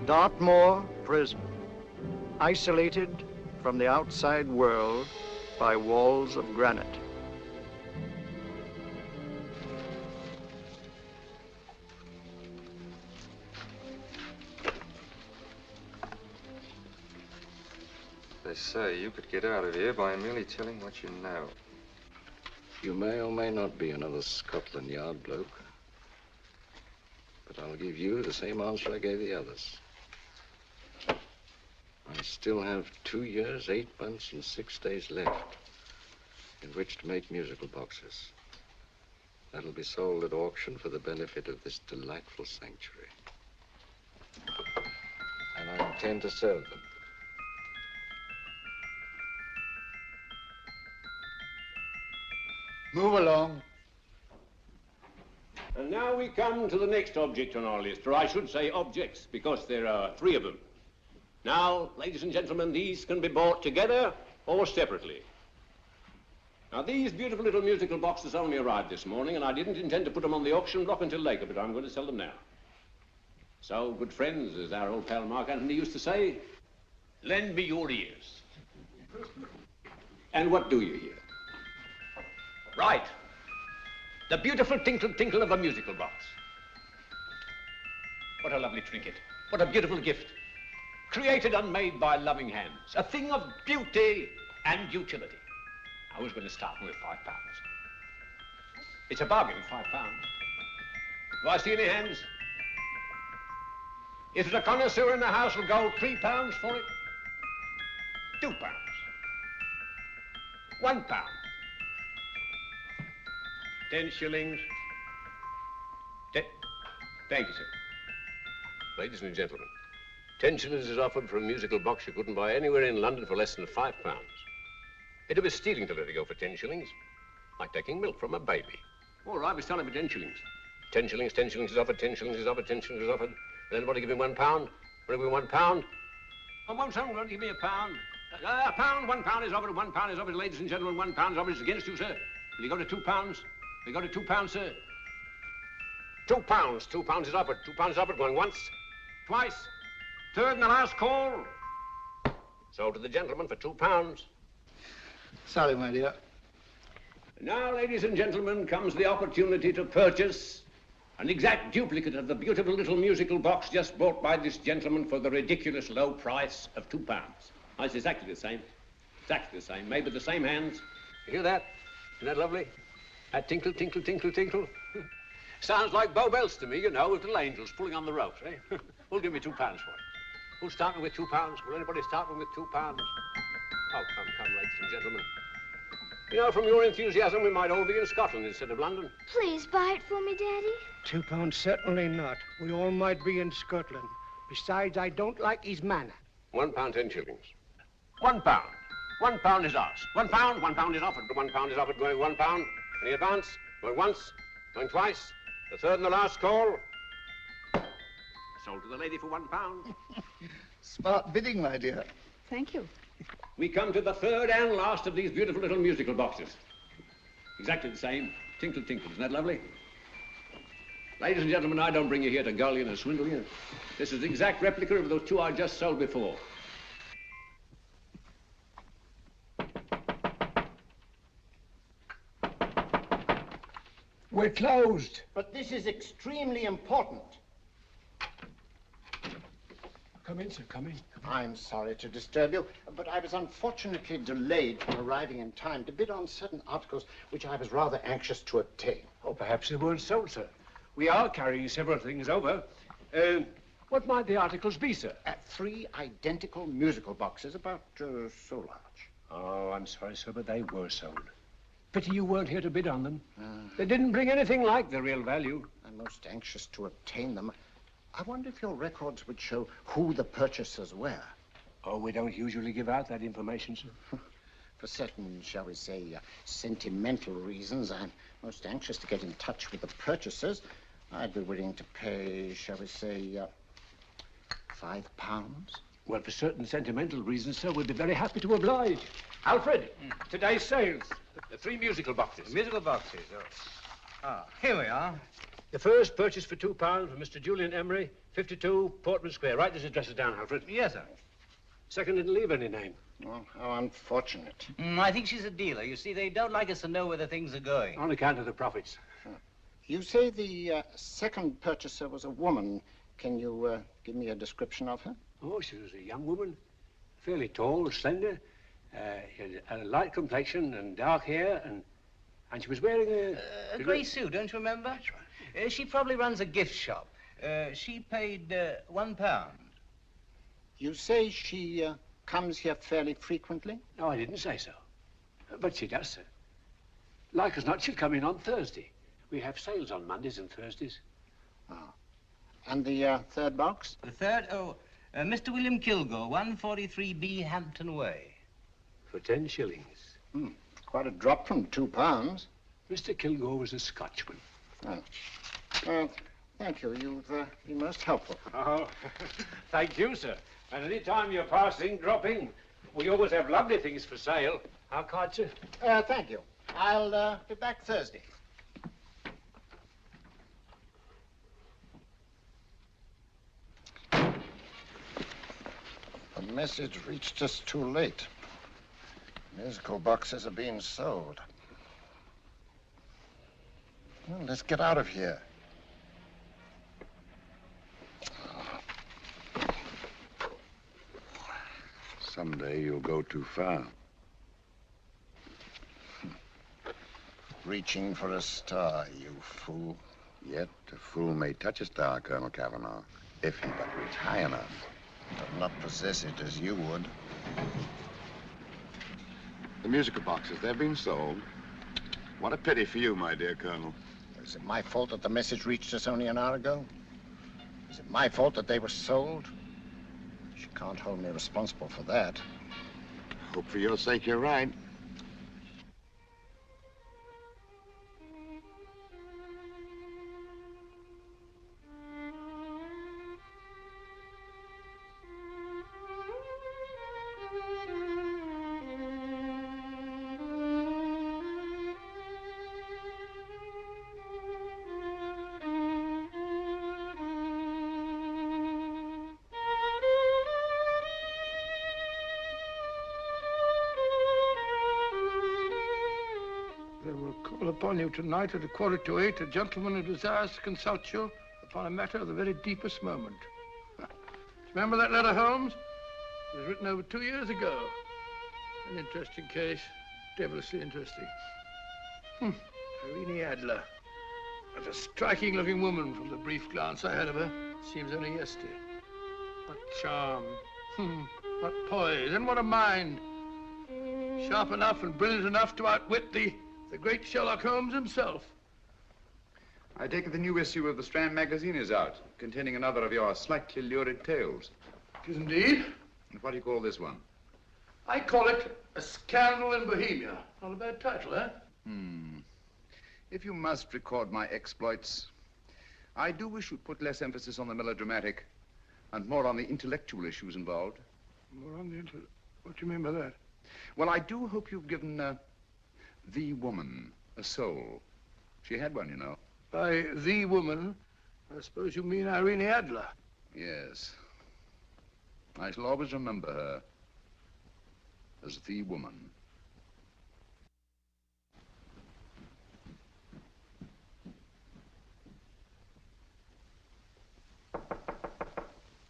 Dartmoor Prison, isolated from the outside world by walls of granite. They say you could get out of here by merely telling what you know. You may or may not be another Scotland Yard bloke, but I'll give you the same answer I gave the others. I still have 2 years, 8 months, and 6 days left in which to make musical boxes. That'll be sold at auction for the benefit of this delightful sanctuary. And I intend to serve them. Move along. And now we come to the next object on our list, or I should say objects, because there are 3 of them. Now, ladies and gentlemen, these can be bought together or separately. Now, these beautiful little musical boxes only arrived this morning, and I didn't intend to put them on the auction block until later, but I'm going to sell them now. So, good friends, as our old pal Mark Antony used to say, lend me your ears. And what do you hear? Right. The beautiful tinkle tinkle of a musical box. What a lovely trinket. What a beautiful gift. Created and made by loving hands. A thing of beauty and utility. I was going to start with £5. It's a bargain, £5. Do I see any hands? If there's a connoisseur in the house, will go £3 for it. £2. £1. 10 shillings. Thank you, sir. Ladies and gentlemen, 10 shillings is offered for a musical box you couldn't buy anywhere in London for less than £5. It'd be stealing to let it go for 10 shillings. Like taking milk from a baby. All right, we're selling for 10 shillings. 10 shillings, 10 shillings is offered, 10 shillings is offered, 10 shillings is offered. And anybody give me £1? Want to give me £1? Oh, won't someone give me £1? £1, £1 is offered, £1 is offered, ladies and gentlemen, £1 is offered. It's against you, sir. Will you go to £2? We go to £2, sir. £2. £2 is offered. £2 is offered. Going once, twice, third and the last call. Sold to the gentleman for £2. Sorry, my dear. Now, ladies and gentlemen, comes the opportunity to purchase an exact duplicate of the beautiful little musical box just bought by this gentleman for the ridiculous low price of £2. Oh, it's exactly the same. Exactly the same. Made with the same hands. You hear that? Isn't that lovely? That tinkle, tinkle, tinkle, tinkle. Sounds like Bow Bells to me, you know, with little angels pulling on the ropes, eh? Who'll give me £2 for it? Who's starting with £2? Will anybody start with £2? Oh, come, ladies and gentlemen. You know, from your enthusiasm, we might all be in Scotland instead of London. Please buy it for me, Daddy. £2, certainly not. We all might be in Scotland. Besides, I don't like his manner. £1, 10 shillings. £1. £1 is ours. £1 is offered. £1 is offered. Going £1. Any advance? Going once, going twice, the third and the last call. Sold to the lady for £1. Smart bidding, my dear. Thank you. We come to the third and last of these beautiful little musical boxes. Exactly the same. Tinkle, tinkle. Isn't that lovely? Ladies and gentlemen, I don't bring you here to gull you and swindle you. This is the exact replica of those 2 I just sold before. We're closed. But this is extremely important. Come in, sir, come in. I'm sorry to disturb you, but I was unfortunately delayed from arriving in time to bid on certain articles which I was rather anxious to obtain. Oh, perhaps they weren't sold, sir. We are carrying several things over. What might the articles be, sir? 3 identical musical boxes, about so large. Oh, I'm sorry, sir, but they were sold. Pity you weren't here to bid on them. They didn't bring anything like the real value. I'm most anxious to obtain them. I wonder if your records would show who the purchasers were. Oh, we don't usually give out that information, sir. For certain, shall we say, sentimental reasons, I'm most anxious to get in touch with the purchasers. I'd be willing to pay, shall we say, £5. Well, for certain sentimental reasons, sir, we'd be very happy to oblige. Alfred, today's sales. The 3 musical boxes. Musical boxes, oh. Ah, here we are. The first purchase for £2 from Mr. Julian Emery, 52 Portman Square. Write these addresses down, Alfred. Yes, sir. Second didn't leave any name. Oh, how unfortunate. I think she's a dealer. You see, they don't like us to know where the things are going. On account of the profits. You say the second purchaser was a woman. Can you give me a description of her? Oh, she was a young woman, fairly tall, slender. She had a light complexion and dark hair, and she was wearing A grey suit, don't you remember? That's right. She probably runs a gift shop. She paid £1. You say she comes here fairly frequently? No, I didn't say so. But she does, sir. Like as not, she'll come in on Thursday. We have sales on Mondays and Thursdays. Oh. And the third box? The third? Oh, Mr. William Kilgore, 143B Hampton Way. For 10 shillings. Quite a drop from £2. Mr. Kilgore was a Scotchman. Oh. Thank you. You've been most helpful. Oh, thank you, sir. And any time you're passing, drop in. We always have lovely things for sale. Our card, sir? Thank you. I'll be back Thursday. The message reached us too late. Musical boxes are being sold. Well, let's get out of here. Someday you'll go too far. Reaching for a star, you fool. Yet a fool may touch a star, Colonel Cavanaugh, if he but reach high enough. But not possess it as you would. The musical boxes, they've been sold. What a pity for you, my dear Colonel. Is it my fault that the message reached us only an hour ago? Is it my fault that they were sold? You can't hold me responsible for that. Hope for your sake you're right. Upon you tonight at 7:45, a gentleman who desires to consult you upon a matter of the very deepest moment. Remember that letter, Holmes? It was written over 2 years ago. An interesting case, devilishly interesting. Irene Adler. What a striking-looking woman from the brief glance I had of her. Seems only yesterday. What charm. What poise, and what a mind. Sharp enough and brilliant enough to outwit the great Sherlock Holmes himself. I take it the new issue of the Strand magazine is out, containing another of your slightly lurid tales. It is indeed. And what do you call this one? I call it A Scandal in Bohemia. Not a bad title, eh? If you must record my exploits, I do wish you'd put less emphasis on the melodramatic and more on the intellectual issues involved. More on the what do you mean by that? Well, I do hope you've given the woman a soul. She had one, you know. By the woman, I suppose you mean Irene Adler. Yes. I shall always remember her as the woman.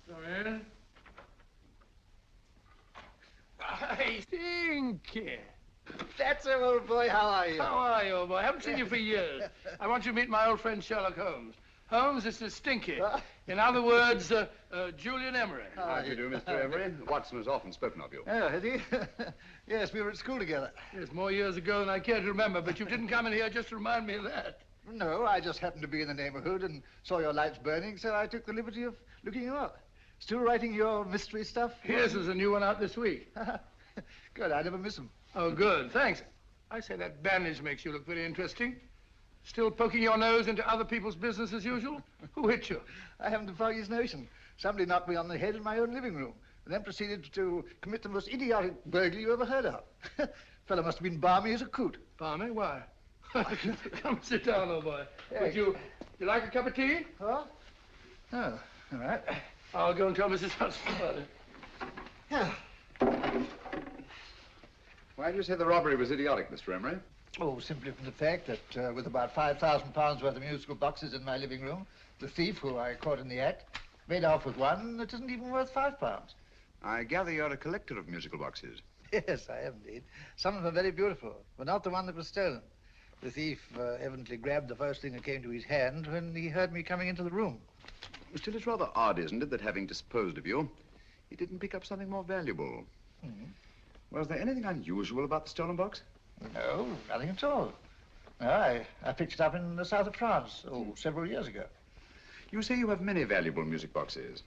Come in. I Stinky. That's him, old boy. How are you? How are you, old boy? I haven't seen you for years. I want you to meet my old friend Sherlock Holmes. Holmes, this is Stinky. In other words, Julian Emery. How do you do, Mr. Emery? Watson has often spoken of you. Oh, has he? Yes, we were at school together. Yes, more years ago than I care to remember, but you didn't come in here just to remind me of that. No, I just happened to be in the neighborhood and saw your lights burning, so I took the liberty of looking you up. Still writing your mystery stuff? Yes, there's a new one out this week. Good, I never miss them. Oh, good, thanks. I say that bandage makes you look very interesting. Still poking your nose into other people's business as usual? Who hit you? I haven't the foggiest notion. Somebody knocked me on the head in my own living room, and then proceeded to commit the most idiotic burglary you ever heard of. Fellow must have been balmy as a coot. Balmy? Why? Come sit down, old boy. Would you like a cup of tea? Huh? Oh, all right. I'll go and tell Mrs. Hudson about it. Yeah. Why do you say the robbery was idiotic, Mr. Emery? Oh, simply from the fact that with about £5,000 worth of musical boxes in my living room, the thief, who I caught in the act, made off with one that isn't even worth £5. I gather you're a collector of musical boxes. Yes, I am indeed. Some of them are very beautiful, but not the one that was stolen. The thief evidently grabbed the first thing that came to his hand when he heard me coming into the room. Still, it's rather odd, isn't it, that having disposed of you, he didn't pick up something more valuable. Mm-hmm. Was there anything unusual about the stolen box? No, nothing at all. No, I picked it up in the south of France, several years ago. You say you have many valuable music boxes,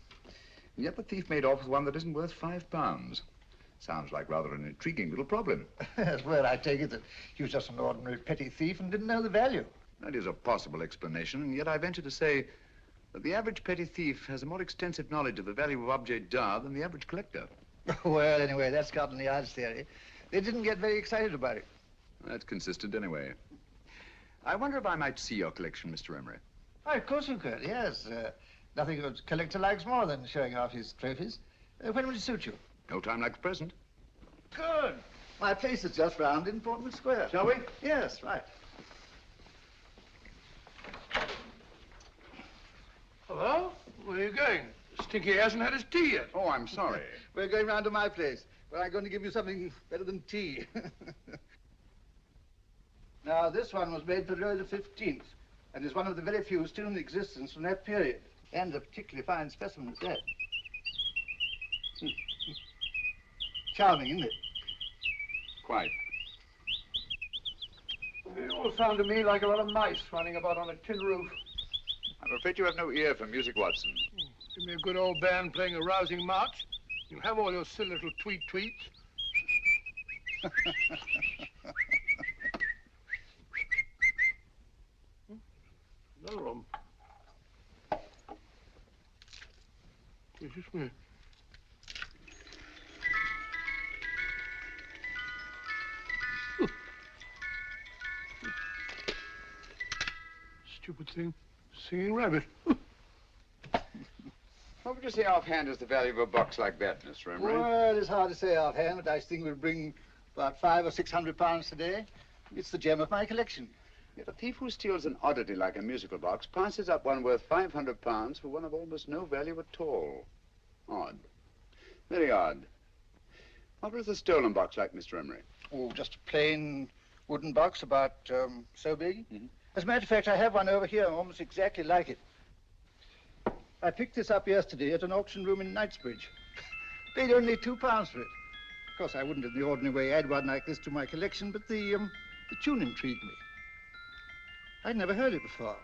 and yet the thief made off with one that isn't worth £5. Sounds like rather an intriguing little problem. Yes, well, I take it that he was just an ordinary petty thief and didn't know the value. That is a possible explanation, and yet I venture to say that the average petty thief has a more extensive knowledge of the value of objets d'art than the average collector. Well, anyway, that's Scotland Yard's theory. They didn't get very excited about it. That's consistent anyway. I wonder if I might see your collection, Mr. Emery. Oh, of course you could, yes. Nothing a collector likes more than showing off his trophies. When will it suit you? No time like the present. Good. My place is just round in Portman Square. Shall we? Yes, right. Hello? Where are you going? Stinky hasn't had his tea yet. Oh, I'm sorry. We're going round to my place, where I'm going to give you something better than tea. Now, this one was made for Louis XV, and is one of the very few still in existence from that period. And a particularly fine specimen at that. Charming, isn't it? Quite. It all sounded to me like a lot of mice running about on a tin roof. I'm afraid you have no ear for music, Watson. Give me a good old band playing a rousing march. You have all your silly little tweets. Another one. Excuse me. Stupid thing. Singing rabbit. What would you say offhand is the value of a box like that, Mr. Emery? Well, it's hard to say offhand, but I think we'll bring about £500 or £600 today. It's the gem of my collection. Yet a thief who steals an oddity like a musical box passes up one worth £500 for one of almost no value at all. Odd. Very odd. What was the stolen box like, Mr. Emery? Oh, just a plain wooden box about so big. Mm-hmm. As a matter of fact, I have one over here almost exactly like it. I picked this up yesterday at an auction room in Knightsbridge. Paid only £2 for it. Of course, I wouldn't in the ordinary way add one like this to my collection, but the tune intrigued me. I'd never heard it before.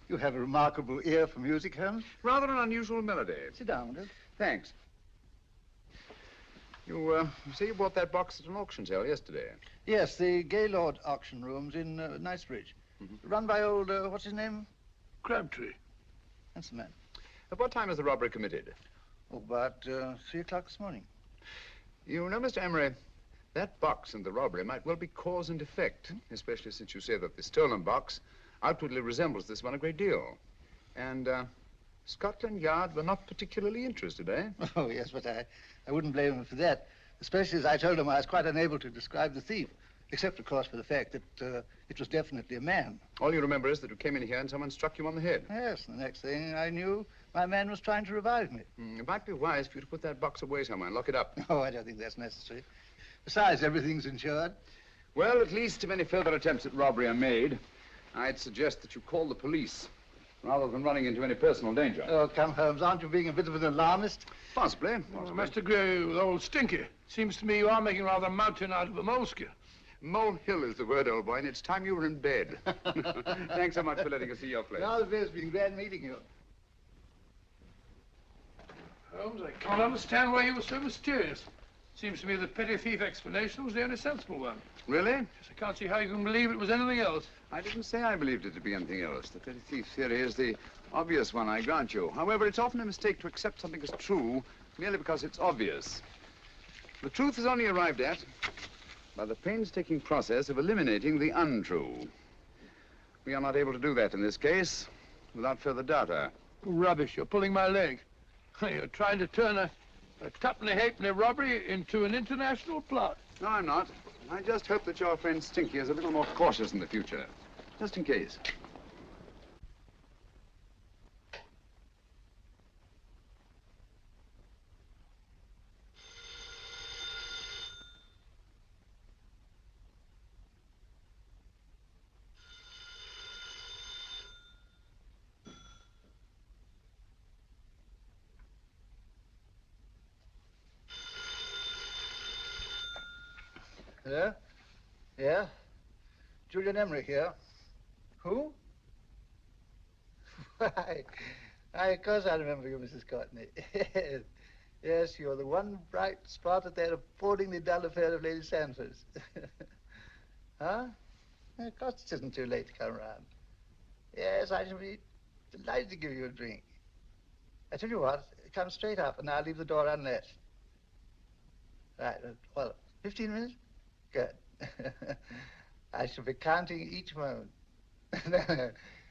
You have a remarkable ear for music, Holmes. Rather an unusual melody. Sit down, will you? Thanks. You say you bought that box at an auction sale yesterday? Yes, the Gaylord auction rooms in Knightsbridge. Mm-hmm. Run by old, what's his name? Crabtree. That's the man. At what time was the robbery committed? Oh, about 3 o'clock this morning. You know, Mr. Emery, that box and the robbery might well be cause and effect, especially since you say that the stolen box outwardly resembles this one a great deal. And Scotland Yard were not particularly interested, eh? Oh, yes, but I wouldn't blame him for that, especially as I told him I was quite unable to describe the thief, except, of course, for the fact that it was definitely a man. All you remember is that you came in here and someone struck you on the head. Yes, and the next thing I knew, my man was trying to revive me. It might be wise for you to put that box away somewhere and lock it up. Oh, I don't think that's necessary. Besides, everything's insured. Well, at least if any further attempts at robbery are made, I'd suggest that you call the police, rather than running into any personal danger. Oh, come, Holmes, aren't you being a bit of an alarmist? Possibly. Well, I must agree with old Stinky. Seems to me you are making rather a mountain out of a moleskin. Molehill is the word, old boy, and it's time you were in bed. Thanks so much for letting us see your place. Now, it's been glad meeting you. Holmes, I can't understand why you were so mysterious. Seems to me the petty thief explanation was the only sensible one. Really? Yes, I can't see how you can believe it was anything else. I didn't say I believed it to be anything else. The petty thief theory is the obvious one, I grant you. However, it's often a mistake to accept something as true merely because it's obvious. The truth is only arrived at by the painstaking process of eliminating the untrue. We are not able to do that in this case without further data. Rubbish, you're pulling my leg. You're trying to turn a tuppenny halfpenny robbery into an international plot. No, I'm not. I just hope that your friend Stinky is a little more cautious in the future, just in case. Hello? Yeah? Julian Emery here. Who? Why, of course I remember you, Mrs. Courtney. Yes, you're the one bright spot at that appallingly dull affair of Lady Sanford's. Huh? Of course it isn't too late to come round. Yes, I shall be delighted to give you a drink. I tell you what, come straight up and I'll leave the door unlatched. Right, well, 15 minutes? Good. I shall be counting each moment.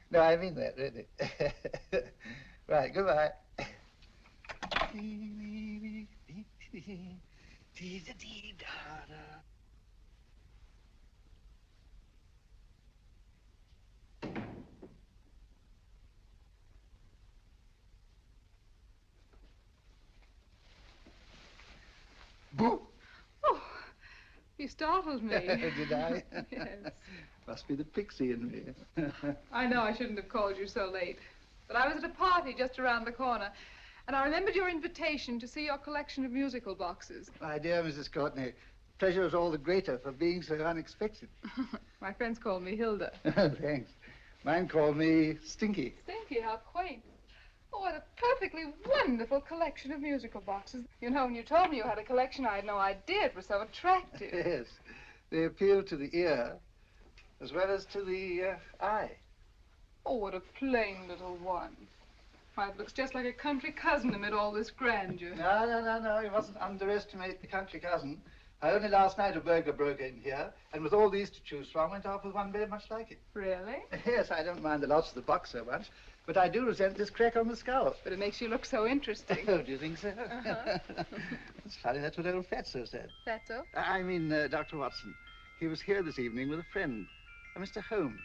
No, I mean that, really. Right, goodbye. Boo! Oh, you startled me. Did I? Yes. Must be the pixie in me. I know I shouldn't have called you so late, but I was at a party just around the corner, and I remembered your invitation to see your collection of musical boxes. My dear Mrs. Courtney, pleasure is all the greater for being so unexpected. My friends call me Hilda. Thanks. Mine call me Stinky. Stinky, how quaint. Oh, what a perfectly wonderful collection of musical boxes. You know, when you told me you had a collection, I had no idea it was so attractive. Yes. They appeal to the ear as well as to the eye. Oh, what a plain little one. Why, it looks just like a country cousin amid all this grandeur. No. You mustn't underestimate the country cousin. Only last night a burglar broke in here, and with all these to choose from, went off with one very much like it. Really? Yes, I don't mind the loss of the box so much, but I do resent this crack on the skull. But it makes you look so interesting. Oh, do you think so? Uh-huh. It's funny, that's what old Fatso said. Fatso? I mean, Dr. Watson. He was here this evening with a friend, a Mr. Holmes.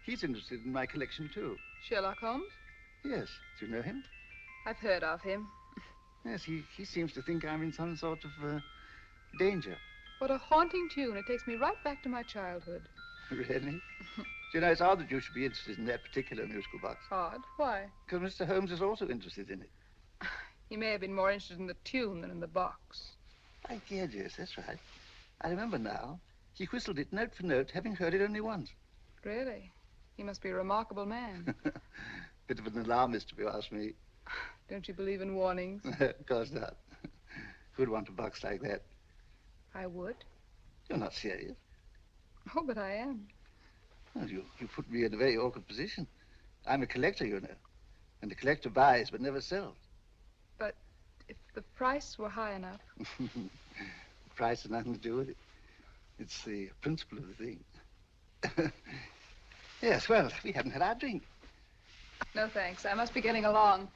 He's interested in my collection, too. Sherlock Holmes? Yes. Do you know him? I've heard of him. Yes, he seems to think I'm in some sort of danger. What a haunting tune. It takes me right back to my childhood. Really? Do you know, it's odd that you should be interested in that particular musical box. Odd? Why? Because Mr. Holmes is also interested in it. He may have been more interested in the tune than in the box. My dear, yes, that's right. I remember now. He whistled it note for note, having heard it only once. Really? He must be a remarkable man. Bit of an alarmist, if you ask me. Don't you believe in warnings? Of course not. Who'd want a box like that? I would. You're not serious. Oh, but I am. Well, you put me in a very awkward position. I'm a collector, you know. And the collector buys but never sells. But if the price were high enough... The price has nothing to do with it. It's the principle of the thing. Yes, well, we haven't had our drink. No, thanks. I must be getting along.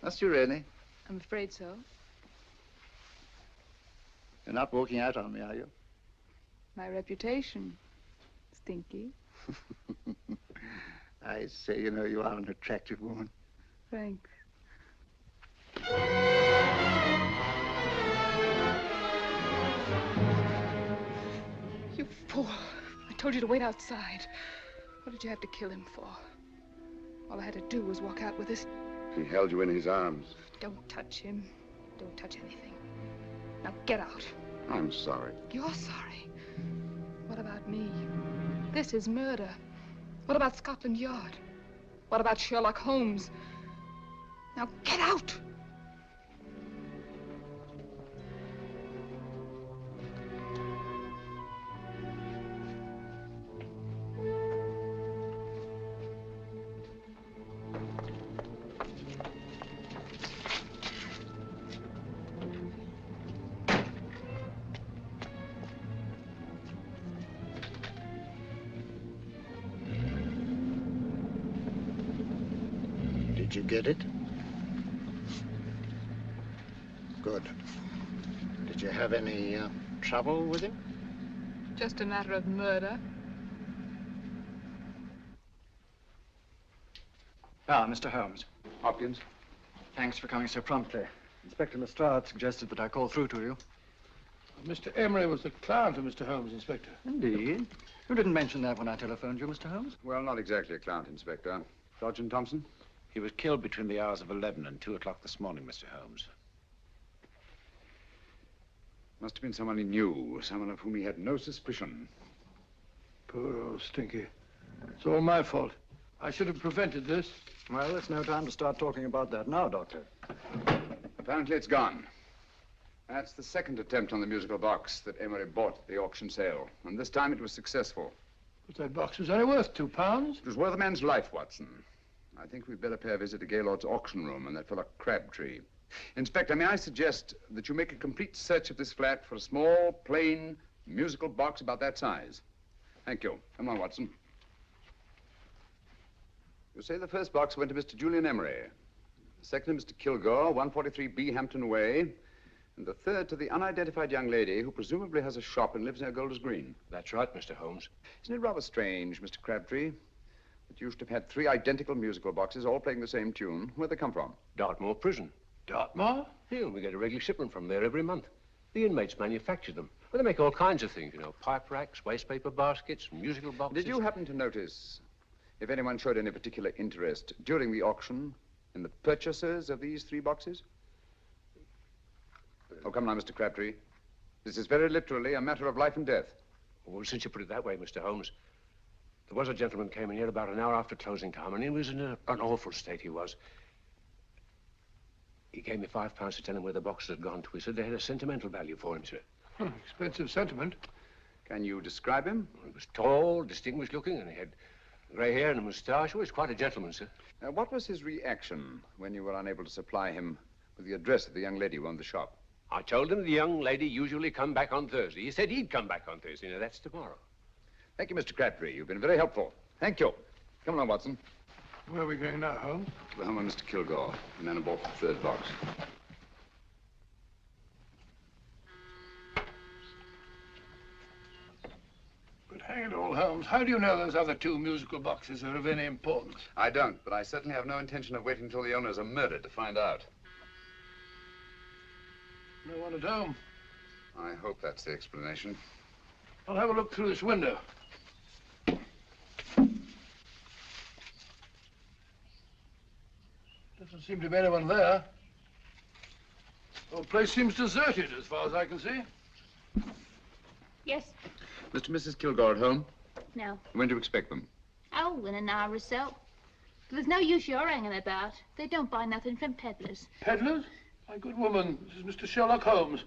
Must you really? I'm afraid so. You're not walking out on me, are you? My reputation. Stinky. I say, you know, you are an attractive woman. Thanks. You fool. I told you to wait outside. What did you have to kill him for? All I had to do was walk out with this. He held you in his arms. Don't touch him. Don't touch anything. Now get out. I'm sorry. You're sorry. What about me? This is murder. What about Scotland Yard? What about Sherlock Holmes? Now get out! Did you get it? Good. Did you have any trouble with him? Just a matter of murder. Ah, Mr. Holmes. Hopkins? Thanks for coming so promptly. Inspector Lestrade suggested that I call through to you. Mr. Emery was the client of Mr. Holmes, Inspector. Indeed. You didn't mention that when I telephoned you, Mr. Holmes. Well, not exactly a client, Inspector. Sergeant Thompson? He was killed between the hours of 11 and 2 o'clock this morning, Mr. Holmes. Must have been someone he knew, someone of whom he had no suspicion. Poor old Stinky. It's all my fault. I should have prevented this. Well, it's no time to start talking about that now, Doctor. Apparently it's gone. That's the second attempt on the musical box that Emery bought at the auction sale. And this time it was successful. But that box was only worth £2. It was worth a man's life, Watson. I think we'd better pay a visit to Gaylord's auction room and that fellow Crabtree. Inspector, may I suggest that you make a complete search of this flat for a small, plain, musical box about that size. Thank you. Come on, Watson. You say the first box went to Mr. Julian Emery. The second to Mr. Kilgore, 143B Hampton Way. And the third to the unidentified young lady who presumably has a shop and lives near Golders Green. That's right, Mr. Holmes. Isn't it rather strange, Mr. Crabtree, that you should have had 3 identical musical boxes all playing the same tune? Where'd they come from? Dartmoor Prison. Dartmoor? Yeah, we get a regular shipment from there every month. The inmates manufacture them. Well, they make all kinds of things, you know, pipe racks, waste paper baskets, musical boxes. Did you happen to notice if anyone showed any particular interest during the auction in the purchasers of these 3 boxes? Oh, come now, Mr. Crabtree. This is very literally a matter of life and death. Well, since you put it that way, Mr. Holmes, there was a gentleman came in here about an hour after closing time, and he was in an awful state, he was. He gave me £5 to tell him where the boxes had gone to. He said they had a sentimental value for him, sir. Expensive sentiment. Can you describe him? He was tall, distinguished looking, and he had grey hair and a moustache. He was quite a gentleman, sir. What was his reaction when you were unable to supply him with the address of the young lady who owned the shop? I told him the young lady usually come back on Thursday. He said he'd come back on Thursday. Now, that's tomorrow. Thank you, Mr. Crabtree. You've been very helpful. Thank you. Come along, Watson. Where are we going now, Holmes? To the home of Mr. Kilgore, the man who bought the 3rd box. But hang it all, Holmes, how do you know those other 2 musical boxes are of any importance? I don't, but I certainly have no intention of waiting until the owners are murdered to find out. No one at home. I hope that's the explanation. I'll have a look through this window. Doesn't seem to be anyone there. The whole place seems deserted as far as I can see. Yes. Mr. and Mrs. Kilgore at home? No. When do you expect them? Oh, in an hour or so. But there's no use your hanging about. They don't buy nothing from peddlers. Peddlers? My good woman, this is Mr. Sherlock Holmes.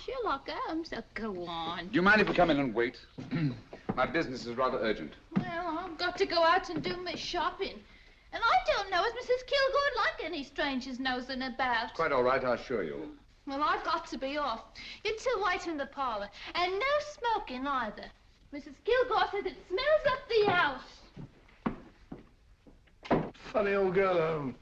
Sherlock Holmes? Oh, go on. Do you mind if we come in and wait? My business is rather urgent. Well, I've got to go out and do my shopping. And I don't know as Mrs. Kilgore like any strangers nosing about. Quite all right, I assure you. Well, I've got to be off. You 2 wait in the parlor. And no smoking either. Mrs. Kilgore says it smells up the house. Funny old girl, Holmes.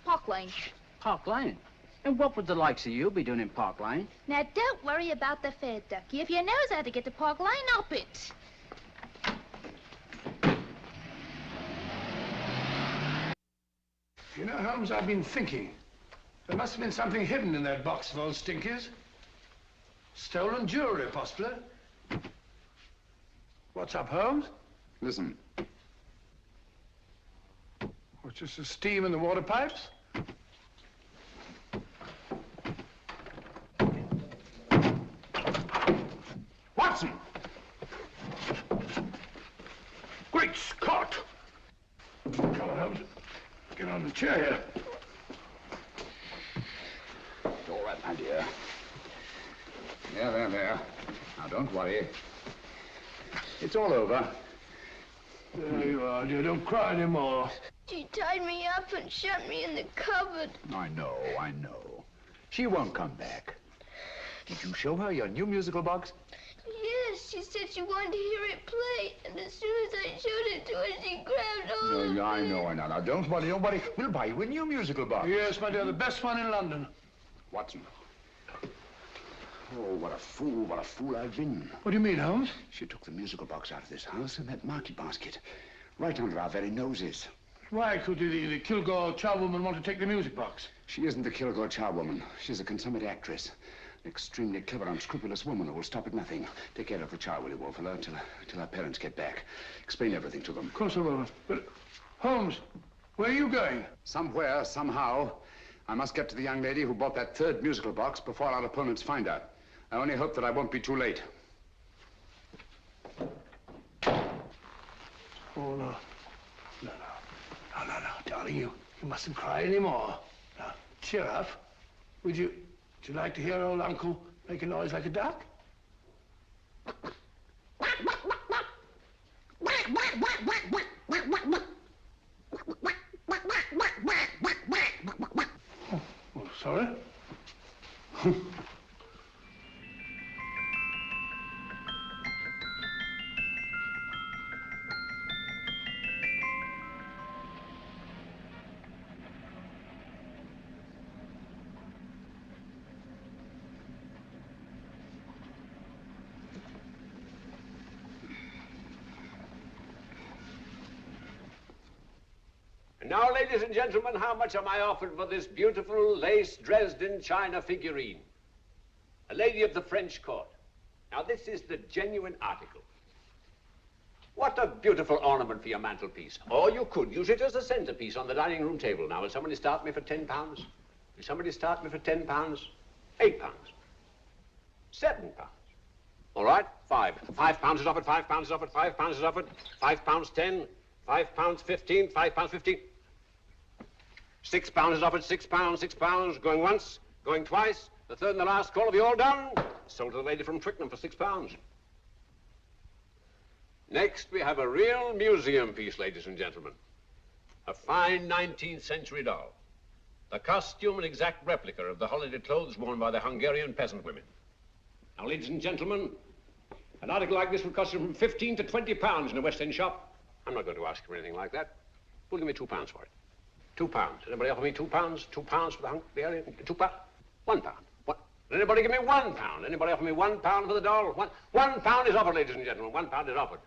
Park Lane. Park Lane? And what would the likes of you be doing in Park Lane? Now, don't worry about the fare, Ducky. If you knows how to get to Park Lane, up it. You know, Holmes, I've been thinking. There must have been something hidden in that box of old Stinky's. Stolen jewelry, possibly. What's up, Holmes? Listen. What's just the steam in the water pipes? Watson! Great Scott! Come on, Holmes. Get on the chair here. It's all right, my dear. There. Now, don't worry. It's all over. There you are, dear. Don't cry anymore. She tied me up and shut me in the cupboard. I know. She won't come back. Did you show her your new musical box? Yes, she said she wanted to hear it play, and as soon as I showed it to her, she grabbed hold of me. I know. Now, don't worry. We'll buy you a new musical box. Yes, my dear, the best one in London. Watson. Oh, what a fool I've been. What do you mean, Holmes? She took the musical box out of this house in that market basket, right under our very noses. Why could the Kilgore charwoman want to take the music box? She isn't the Kilgore charwoman. She's a consummate actress. An extremely clever, unscrupulous woman who will stop at nothing. Take care of the child, will you, Wolfella, till our parents get back. Explain everything to them. Of course I will. But, Holmes, where are you going? Somewhere, somehow. I must get to the young lady who bought that third musical box before our opponents find her. I only hope that I won't be too late. Oh, no. No, darling, you mustn't cry anymore. Now, cheer up. Would you like to hear old Uncle make a noise like a duck? Oh, sorry. And now, ladies and gentlemen, how much am I offered for this beautiful lace Dresden china figurine? A lady of the French court. Now, this is the genuine article. What a beautiful ornament for your mantelpiece. Or you could use it as a centerpiece on the dining room table. Now, will somebody start me for £10? Will somebody start me for £10? £8? £7? All right, £5 is offered, £5 is offered, £5 is offered, £5.10, £5.15, £5.15. £6 is offered, £6, going once, going twice, the third and the last call. Have you all done? Sold to the lady from Twickenham for £6. Next, we have a real museum piece, ladies and gentlemen. A fine 19th century doll. The costume an exact replica of the holiday clothes worn by the Hungarian peasant women. Now, ladies and gentlemen, an article like this would cost you from £15 to £20 in a West End shop. I'm not going to ask you for anything like that. Who'll give me £2 for it? £2. Anybody offer me £2? £2 for the Hungarian? £2? £1. What? Anybody give me £1? Anybody offer me £1 for the doll? £1 is offered, ladies and gentlemen. £1 is offered.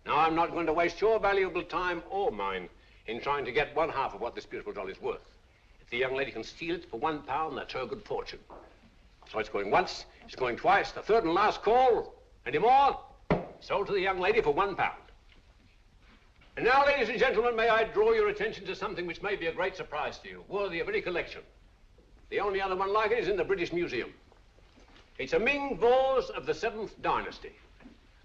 Now, I'm not going to waste your valuable time or mine in trying to get one half of what this beautiful doll is worth. If the young lady can steal it for £1, that's her good fortune. So it's going once, it's going twice, the third and last call. Any more? Sold to the young lady for £1. And now, ladies and gentlemen, may I draw your attention to something which may be a great surprise to you, worthy of any collection. The only other one like it is in the British Museum. It's a Ming vase of the 7th dynasty.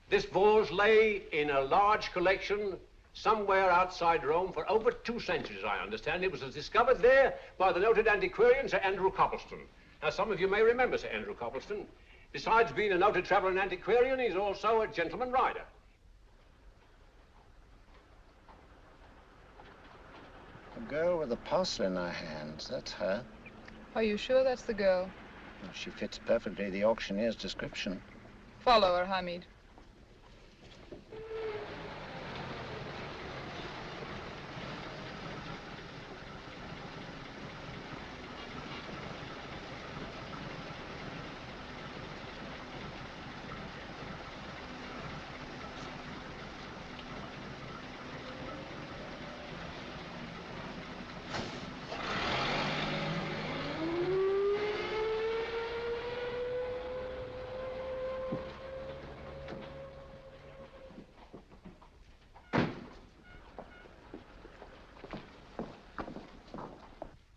This vase lay in a large collection somewhere outside Rome for over 2 centuries, I understand. It was discovered there by the noted antiquarian, Sir Andrew Coppleston. Now, some of you may remember Sir Andrew Coppleston. Besides being a noted traveler and antiquarian, he's also a gentleman rider. A girl with a parcel in her hands, that's her. Are you sure that's the girl? Well, she fits perfectly the auctioneer's description. Follow her, Hamid.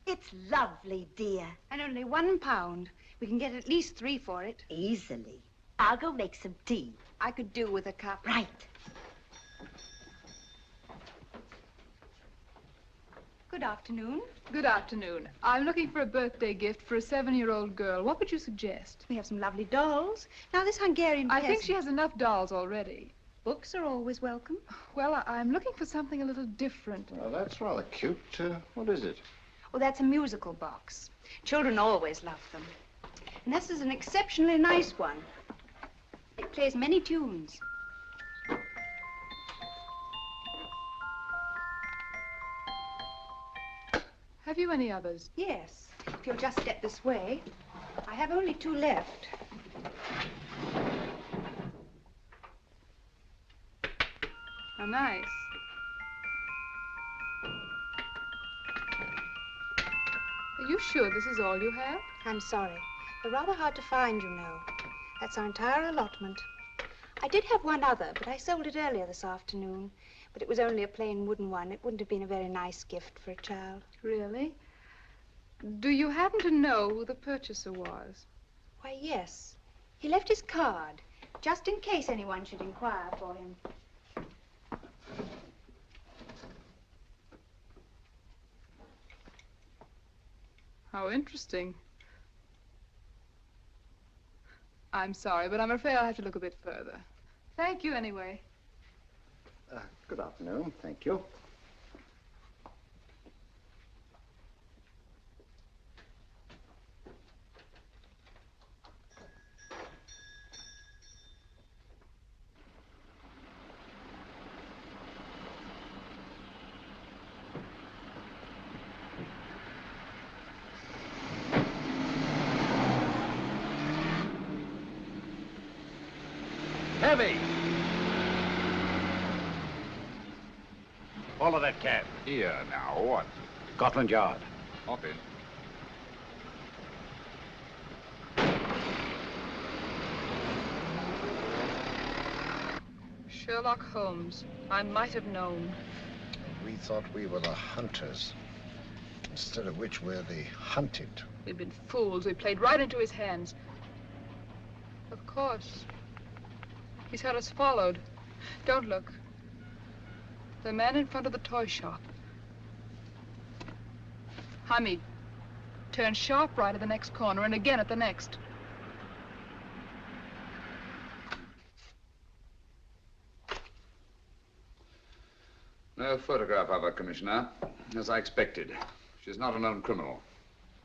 It's lovely, dear. And only £1. We can get at least 3 for it. Easily. I'll go make some tea. I could do with a cup. Right. Good afternoon. Good afternoon. I'm looking for a birthday gift for a 7-year-old girl. What would you suggest? We have some lovely dolls. Now, this Hungarian I peasant... think she has enough dolls already. Books are always welcome. Well, I'm looking for something a little different. Well, that's rather cute. What is it? Oh, that's a musical box. Children always love them. And this is an exceptionally nice one. It plays many tunes. Have you any others? Yes. If you'll just step this way. I have only 2 left. How nice. Are you sure this is all you have? I'm sorry. They're rather hard to find, you know. That's our entire allotment. I did have one other, but I sold it earlier this afternoon. But it was only a plain wooden one. It wouldn't have been a very nice gift for a child. Really? Do you happen to know who the purchaser was? Why, yes. He left his card, just in case anyone should inquire for him. How interesting. I'm sorry, but I'm afraid I'll have to look a bit further. Thank you anyway. Good afternoon. Thank you. Heavy! Follow that cab. Here now, what? Scotland Yard. Hop in. Sherlock Holmes. I might have known. We thought we were the hunters, instead of which we're the hunted. We've been fools. We played right into his hands. Of course. He's had us followed. Don't look. The man in front of the toy shop. Hamid, turn sharp right at the next corner and again at the next. No photograph of her, Commissioner, as I expected. She's not a known criminal.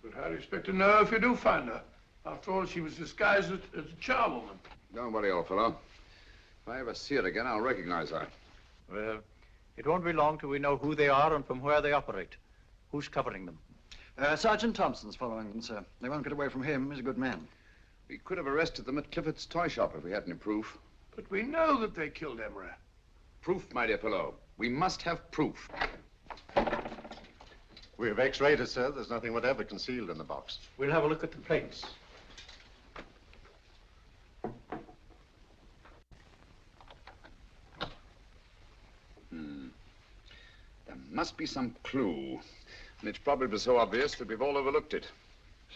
But how do you expect to know if you do find her? After all, she was disguised as a charwoman. Don't worry, old fellow. If I ever see her again, I'll recognize her. Well, it won't be long till we know who they are and from where they operate. Who's covering them? Sergeant Thompson's following them, sir. They won't get away from him. He's a good man. We could have arrested them at Clifford's toy shop if we had any proof. But we know that they killed Emery. Proof, my dear fellow. We must have proof. We have x-rayed it, sir. There's nothing whatever concealed in the box. We'll have a look at the plates. There must be some clue. And it's probably so obvious that we've all overlooked it.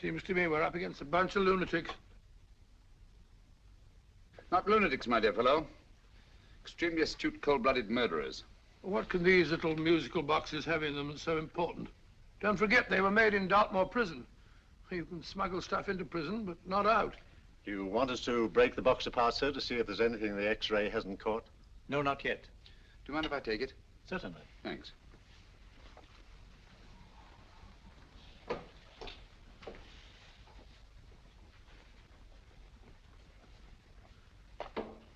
Seems to me we're up against a bunch of lunatics. Not lunatics, my dear fellow. Extremely astute, cold-blooded murderers. What can these little musical boxes have in them that's so important? Don't forget, they were made in Dartmoor prison. You can smuggle stuff into prison, but not out. Do you want us to break the box apart, sir, to see if there's anything the x-ray hasn't caught? No, not yet. Do you mind if I take it? Certainly. Thanks.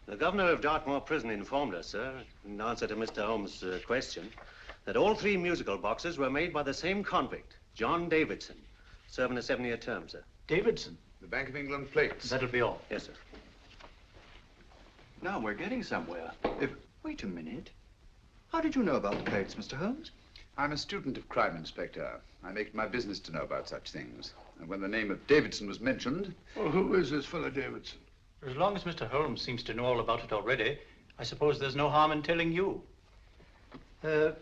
The governor of Dartmoor Prison informed us, sir, in answer to Mr. Holmes' question, that all 3 musical boxes were made by the same convict, John Davidson, serving a 7-year term, sir. Davidson? The Bank of England plates. That'll be all. Yes, sir. Now we're getting somewhere. Wait a minute. How did you know about the plates, Mr. Holmes? I'm a student of crime, Inspector. I make it my business to know about such things. And when the name of Davidson was mentioned... Well, who is this fellow Davidson? As long as Mr. Holmes seems to know all about it already, I suppose there's no harm in telling you. 2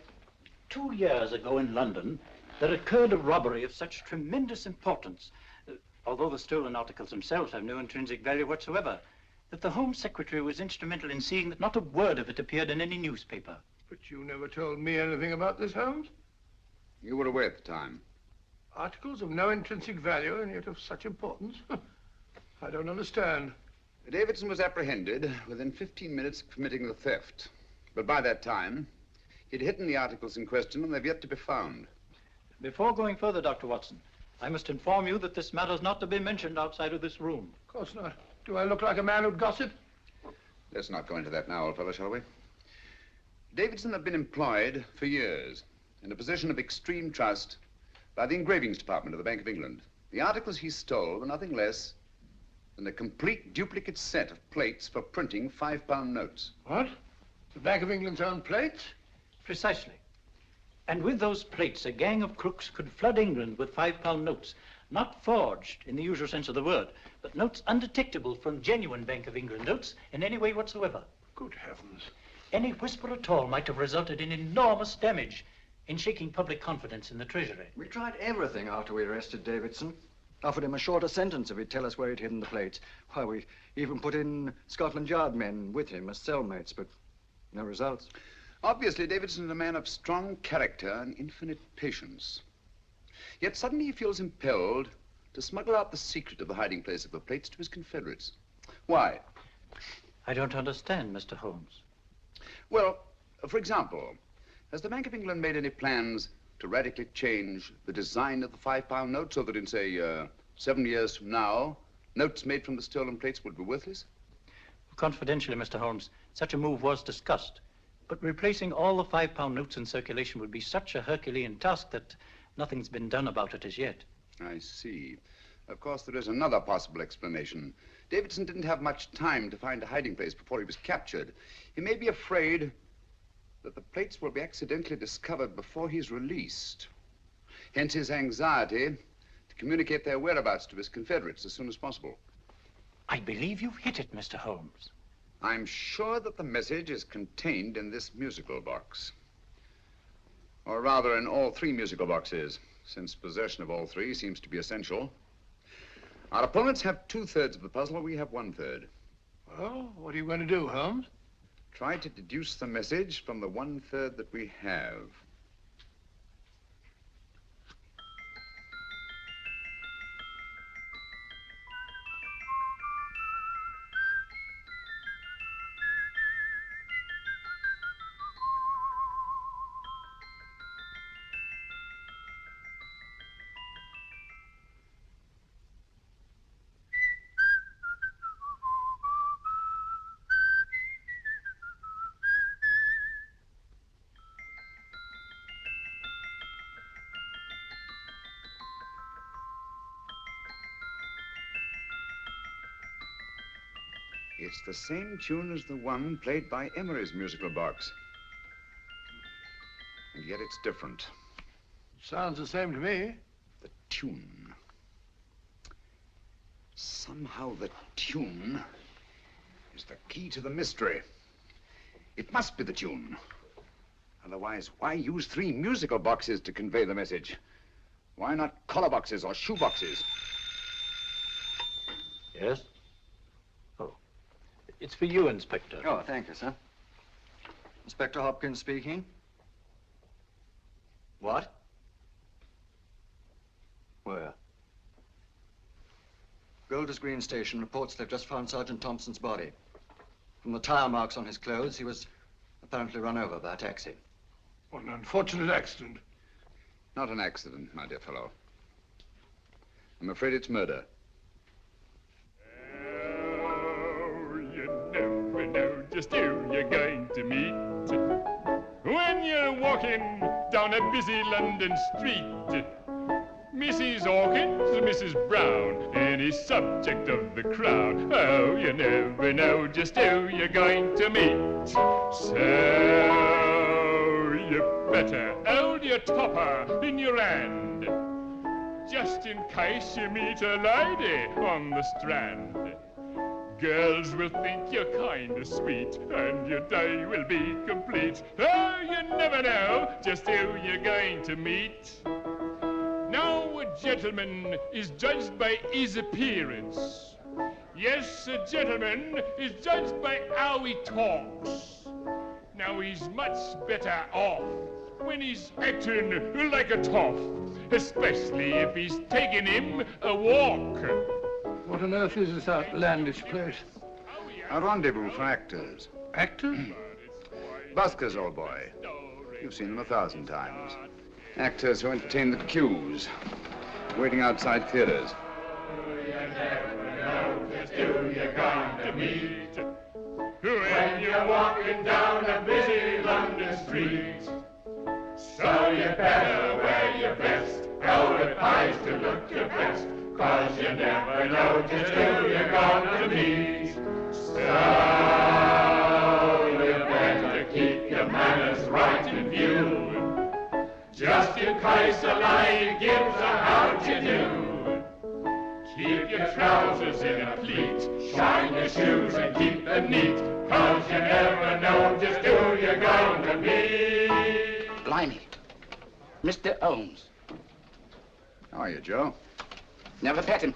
years ago in London, there occurred a robbery of such tremendous importance, although the stolen articles themselves have no intrinsic value whatsoever, that the Home Secretary was instrumental in seeing that not a word of it appeared in any newspaper. But you never told me anything about this, Holmes. You were away at the time. Articles of no intrinsic value and yet of such importance? I don't understand. Davidson was apprehended within 15 minutes of committing the theft. But by that time, he'd hidden the articles in question and they've yet to be found. Before going further, Dr. Watson, I must inform you that this matter's not to be mentioned outside of this room. Of course not. Do I look like a man who'd gossip? Let's not go into that now, old fellow, shall we? Davidson had been employed for years in a position of extreme trust by the engravings department of the Bank of England. The articles he stole were nothing less than a complete duplicate set of plates for printing £5 notes. What? The Bank of England's own plates? Precisely. And with those plates, a gang of crooks could flood England with £5 notes, not forged in the usual sense of the word, but notes undetectable from genuine Bank of England notes in any way whatsoever. Good heavens. Any whisper at all might have resulted in enormous damage in shaking public confidence in the Treasury. We tried everything after we arrested Davidson. Offered him a shorter sentence if he'd tell us where he'd hidden the plates. Why, we even put in Scotland Yard men with him as cellmates, but no results. Obviously, Davidson is a man of strong character and infinite patience. Yet suddenly he feels impelled to smuggle out the secret of the hiding place of the plates to his confederates. Why? I don't understand, Mr. Holmes. Well, for example, has the Bank of England made any plans to radically change the design of the £5 note so that in, say, 7 years from now, notes made from the stolen plates would be worthless? Confidentially, Mr. Holmes, such a move was discussed. But replacing all the £5 notes in circulation would be such a Herculean task that nothing's been done about it as yet. I see. Of course, there is another possible explanation. Davidson didn't have much time to find a hiding place before he was captured. He may be afraid that the plates will be accidentally discovered before he's released. Hence his anxiety to communicate their whereabouts to his confederates as soon as possible. I believe you've hit it, Mr. Holmes. I'm sure that the message is contained in this musical box. Or rather, in all 3 musical boxes, since possession of all 3 seems to be essential. Our opponents have 2/3 of the puzzle, we have 1/3. Well, what are you going to do, Holmes? Try to deduce the message from the 1/3 that we have. It's the same tune as the one played by Emery's musical box. And yet it's different. Sounds the same to me. The tune. Somehow the tune is the key to the mystery. It must be the tune. Otherwise, why use 3 musical boxes to convey the message? Why not collar boxes or shoe boxes? Yes? It's for you, Inspector. Oh, thank you, sir. Inspector Hopkins speaking. What? Where? Golders Green Station reports they've just found Sergeant Thompson's body. From the tire marks on his clothes, he was apparently run over by a taxi. What an unfortunate accident. Not an accident, my dear fellow. I'm afraid it's murder. Never know just who you're going to meet when you're walking down a busy London street. Mrs. Hawkins, Mrs. Brown, any subject of the crowd. Oh, you never know just who you're going to meet. So you better hold your topper in your hand, just in case you meet a lady on the Strand. Girls will think you're kind of sweet, and your day will be complete. Oh, you never know just who you're going to meet. Now, a gentleman is judged by his appearance. Yes, a gentleman is judged by how he talks. Now, he's much better off when he's acting like a toff, especially if he's taking him a walk. What on earth is this outlandish place? A rendezvous for actors. Actors? Buskers, old boy. You've seen them 1,000 times. Actors who entertain the queues, waiting outside theaters. Who you're going to meet when you're walking down a busy London street. So you better wear your best, velvet ties to look your best, 'cause you never know just who you're going to meet. So you better keep your manners right in view, just in case a lady gives a how'd you do. Keep your trousers in a pleat, shine your shoes and keep them neat, 'cause you never know just who you're going to be. Blimey. Mr. Holmes. How are you, Joe? Never met him.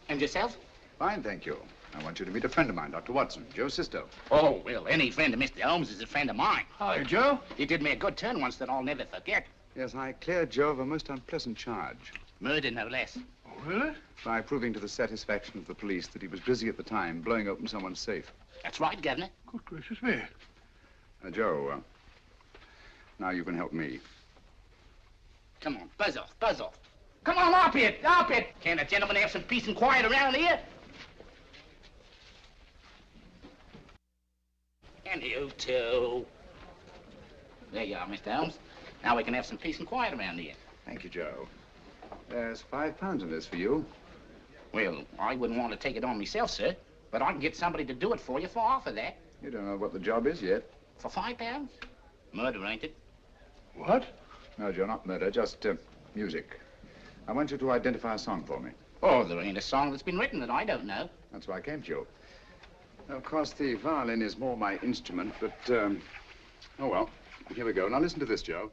And yourself? Fine, thank you. I want you to meet a friend of mine, Dr. Watson, Joe Sisto. Oh, well, any friend of Mr. Holmes is a friend of mine. Hi, Joe. He did me a good turn once that I'll never forget. Yes, I cleared Joe of a most unpleasant charge. Murder, no less. Oh, really? By proving to the satisfaction of the police that he was busy at the time blowing open someone's safe. That's right, Governor. Good gracious me. Joe, now you can help me. Come on, buzz off, buzz off. Come on, up it, up it. Can't a gentleman have some peace and quiet around here? And you too. There you are, Mr. Holmes. Now we can have some peace and quiet around here. Thank you, Joe. There's £5 in this for you. Well, I wouldn't want to take it on myself, sir, but I can get somebody to do it for you for half of that. You don't know what the job is yet. For £5? Murder, ain't it? What? No, Joe, not murder, just music. I want you to identify a song for me. Oh, there ain't a song that's been written that I don't know. That's why I came to you. Of course, the violin is more my instrument, but, oh, well, here we go. Now, listen to this, Joe.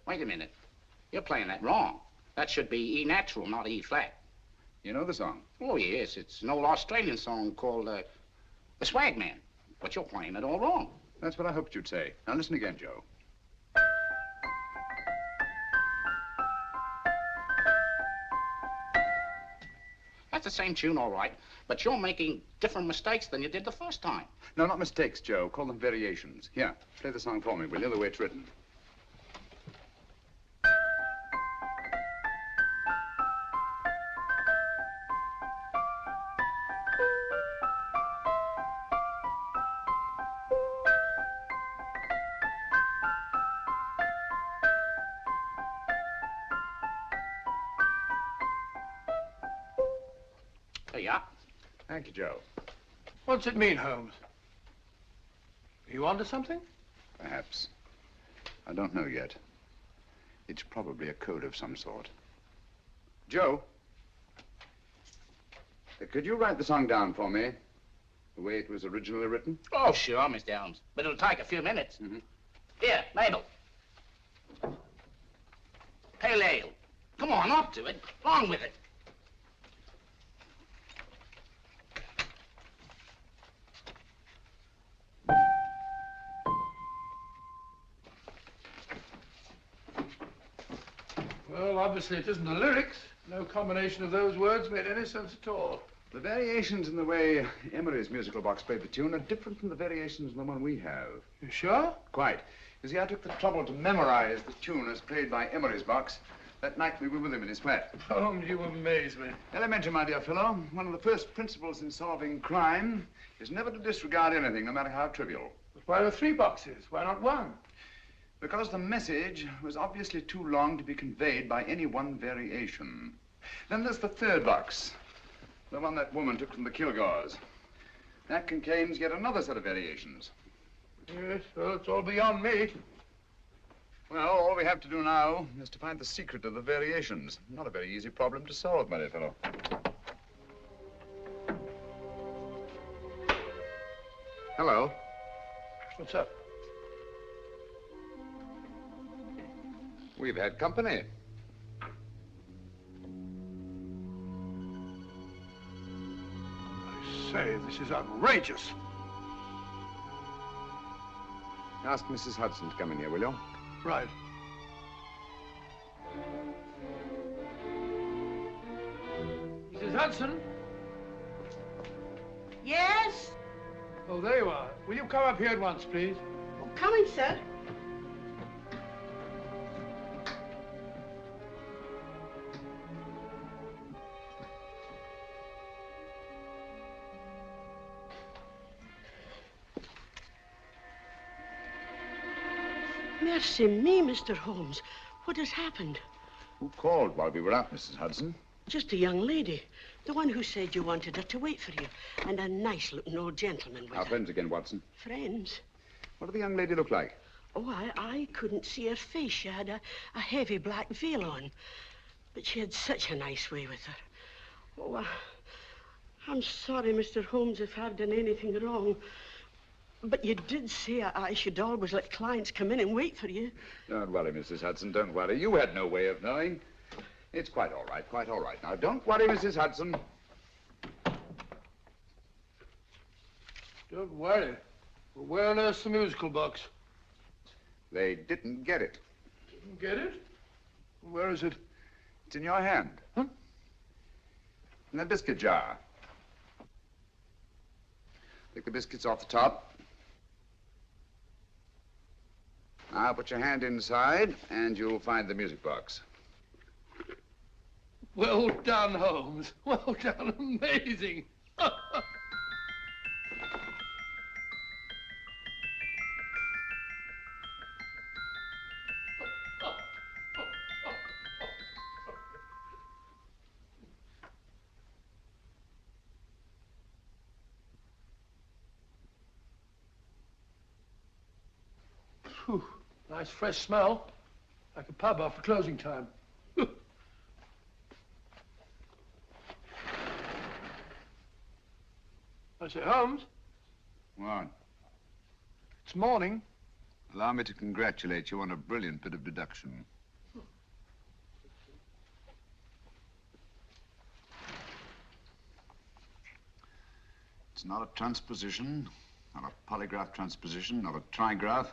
Wait a minute. You're playing that wrong. That should be E natural, not E flat. You know the song? Oh, yes. It's an old Australian song called, The Swag Man. But you're playing it all wrong. That's what I hoped you'd say. Now, listen again, Joe. That's the same tune, all right, but you're making different mistakes than you did the first time. No, not mistakes, Joe. Call them variations. Here, play the song for me, will you, the way it's written. There you are. Thank you, Joe. What's it mean, Holmes? Are you onto something? Perhaps. I don't know yet. It's probably a code of some sort. Joe, could you write the song down for me, the way it was originally written? Oh, sure, Mr. Holmes. But it'll take a few minutes. Mm-hmm. Here, Mabel. Pale ale. Come on, up to it. Along with it. Well, obviously it isn't the lyrics. No combination of those words made any sense at all. The variations in the way Emery's musical box played the tune are different from the variations in the one we have. You sure? Quite. You see, I took the trouble to memorize the tune as played by Emery's box that night we were with him in his flat. Holmes, you amaze me. Elementary, my dear fellow. One of the first principles in solving crime is never to disregard anything, no matter how trivial. But why are 3 boxes? Why not 1? Because the message was obviously too long to be conveyed by any one variation. Then there's the 3rd box, the one that woman took from the Kilgores. That contains yet another set of variations. Yes, well, it's all beyond me. Well, all we have to do now is to find the secret of the variations. Not a very easy problem to solve, my dear fellow. Hello. What's up? We've had company. I say, this is outrageous. Ask Mrs. Hudson to come in here, will you? Right. Hudson? Yes? Oh, there you are. Will you come up here at once, please? Oh, coming, sir. Mercy me, Mr. Holmes. What has happened? Who called while we were out, Mrs. Hudson? Just a young lady. The one who said you wanted her to wait for you. And a nice-looking old gentleman with Our her. friends again, Watson. Friends? What did the young lady look like? Oh, I couldn't see her face. She had a heavy black veil on. But she had such a nice way with her. Oh, I'm sorry, Mr. Holmes, if I've done anything wrong. But you did say I should always let clients come in and wait for you. Don't worry, Mrs. Hudson, don't worry. You had no way of knowing. It's quite all right, quite all right. Now, don't worry, Mrs. Hudson. Don't worry. Well, where on earth's the musical box? They didn't get it. Didn't get it? Where is it? It's in your hand. Huh? In that biscuit jar. Take the biscuits off the top. Now put your hand inside, and you'll find the music box. Well done, Holmes. Well done. Amazing. Phew. Nice fresh smell. Like a pub after closing time. I say, Holmes, What? it's morning. Allow me to congratulate you on a brilliant bit of deduction. It's not a transposition, not a polygraph transposition, not a trigraph,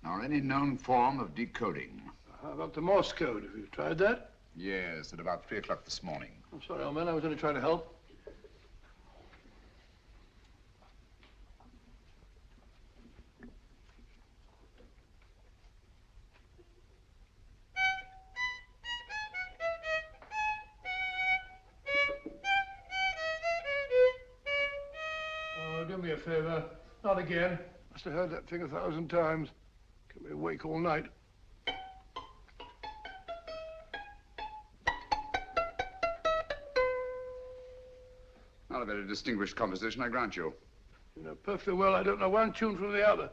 nor any known form of decoding. How about the Morse code? Have you tried that? Yes, at about 3 o'clock this morning. I'm sorry, old man. I was only trying to help. Oh, do me a favor. Not again. Must have heard that thing 1,000 times. Kept me awake all night. Not a very distinguished composition, I grant you. You know perfectly well I don't know one tune from the other.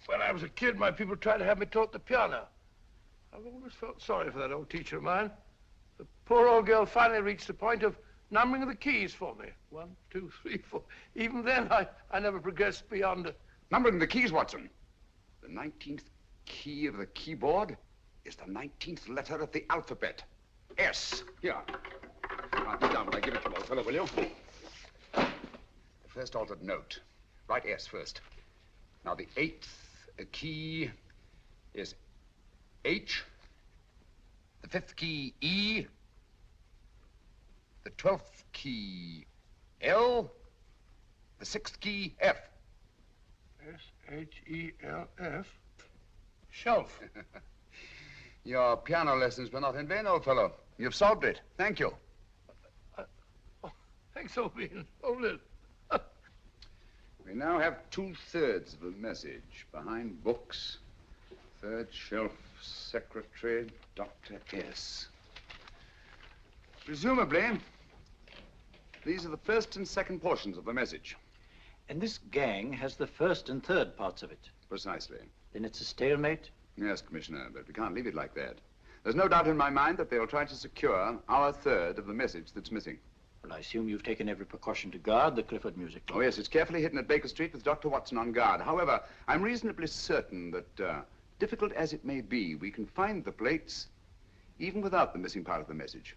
When I was a kid, my people tried to have me taught the piano. I've always felt sorry for that old teacher of mine. The poor old girl finally reached the point of numbering the keys for me. 1, 2, 3, 4. Even then, I never progressed beyond it. Numbering the keys, Watson. The 19th key of the keyboard is the 19th letter of the alphabet. S. Here. Write it down when I give it to you, old fellow, will you? The first altered note. Write S first. Now, the 8th key is H. The 5th key, E. The 12th key, L. The 6th key, F. S-H-E-L-F. Shelf. Your piano lessons were not in vain, old fellow. You've solved it. Thank you. Thanks, old bean. Hold it. We now have 2/3 of the message. Behind books, third shelf, secretary, Dr. S. Presumably, these are the first and second portions of the message. And this gang has the first and third parts of it. Precisely. Then it's a stalemate? Yes, Commissioner, but we can't leave it like that. There's no doubt in my mind that they'll try to secure our third of the message that's missing. Well, I assume you've taken every precaution to guard the Clifford music. Oh, yes, it's carefully hidden at Baker Street with Dr. Watson on guard. However, I'm reasonably certain that, difficult as it may be, we can find the plates even without the missing part of the message.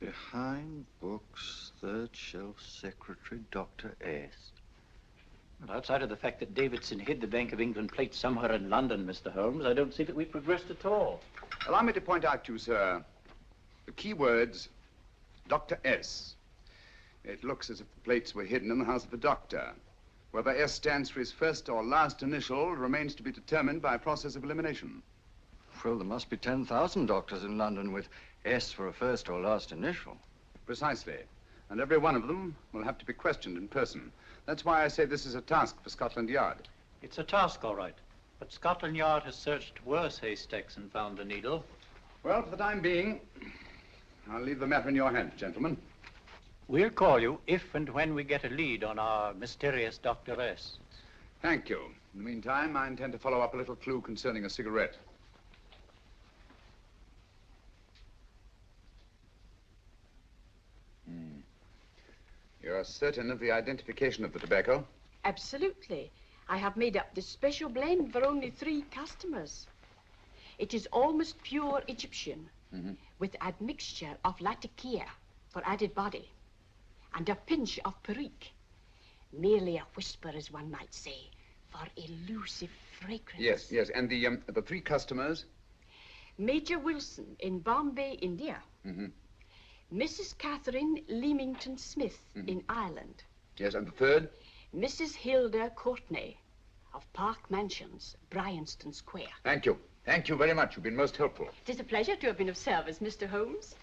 Behind books, third shelf, secretary, Dr. S. Well, outside of the fact that Davidson hid the Bank of England plates somewhere in London, Mr. Holmes, I don't see that we've progressed at all. Allow me to point out to you, sir, the key words Dr. S. It looks as if the plates were hidden in the house of the doctor. Whether S stands for his first or last initial remains to be determined by a process of elimination. Well, there must be 10,000 doctors in London with S for a first or last initial. Precisely. And every one of them will have to be questioned in person. That's why I say this is a task for Scotland Yard. It's a task, all right. But Scotland Yard has searched worse haystacks and found the needle. Well, for the time being, I'll leave the matter in your hands, gentlemen. We'll call you if and when we get a lead on our mysterious Dr. S. Thank you. In the meantime, I intend to follow up a little clue concerning a cigarette. You're certain of the identification of the tobacco? Absolutely. I have made up this special blend for only 3 customers. It is almost pure Egyptian, with admixture of latakia for added body, and a pinch of perique. Merely a whisper, as one might say, for elusive fragrance. Yes. And the 3 customers? Major Wilson in Bombay, India. Mrs. Catherine Leamington Smith in Ireland. Yes, and the 3rd? Mrs. Hilda Courtney of Park Mansions, Bryanston Square. Thank you. Thank you very much. You've been most helpful. It is a pleasure to have been of service, Mr. Holmes.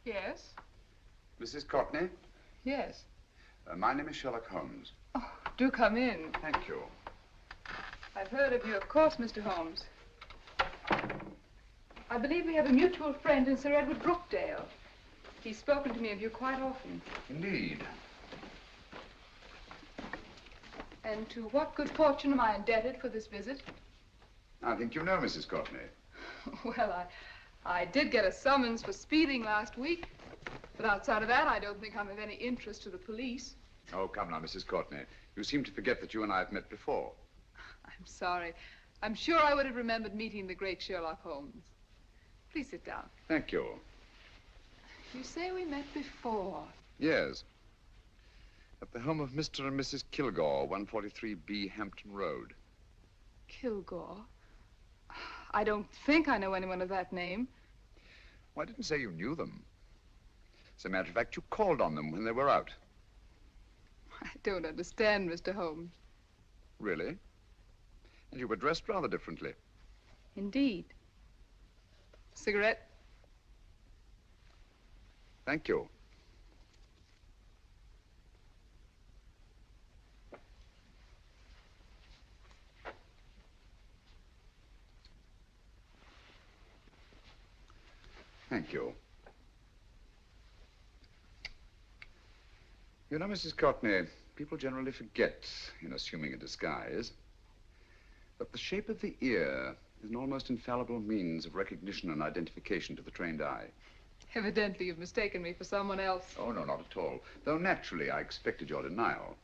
Yes? Mrs. Courtney? Yes. My name is Sherlock Holmes. Oh, do come in. Thank you. I've heard of you, of course, Mr. Holmes. I believe we have a mutual friend in Sir Edward Brookdale. He's spoken to me of you quite often. Indeed. And to what good fortune am I indebted for this visit? I think you know Mrs. Courtney. Well, I did get a summons for speeding last week. But outside of that, I don't think I'm of any interest to the police. Oh, come now, Mrs. Courtney. You seem to forget that you and I have met before. I'm sorry. I'm sure I would have remembered meeting the great Sherlock Holmes. Please sit down. Thank you. You say we met before. Yes. At the home of Mr. and Mrs. Kilgore, 143B Hampton Road. Kilgore? I don't think I know anyone of that name. Well, I didn't say you knew them. As a matter of fact, you called on them when they were out. I don't understand, Mr. Holmes. Really? And you were dressed rather differently. Indeed. Cigarette? Thank you. Thank you. You know, Mrs. Courtney, people generally forget, in assuming a disguise, that the shape of the ear is an almost infallible means of recognition and identification to the trained eye. Evidently, you've mistaken me for someone else. Oh, no, not at all. Though naturally, I expected your denial.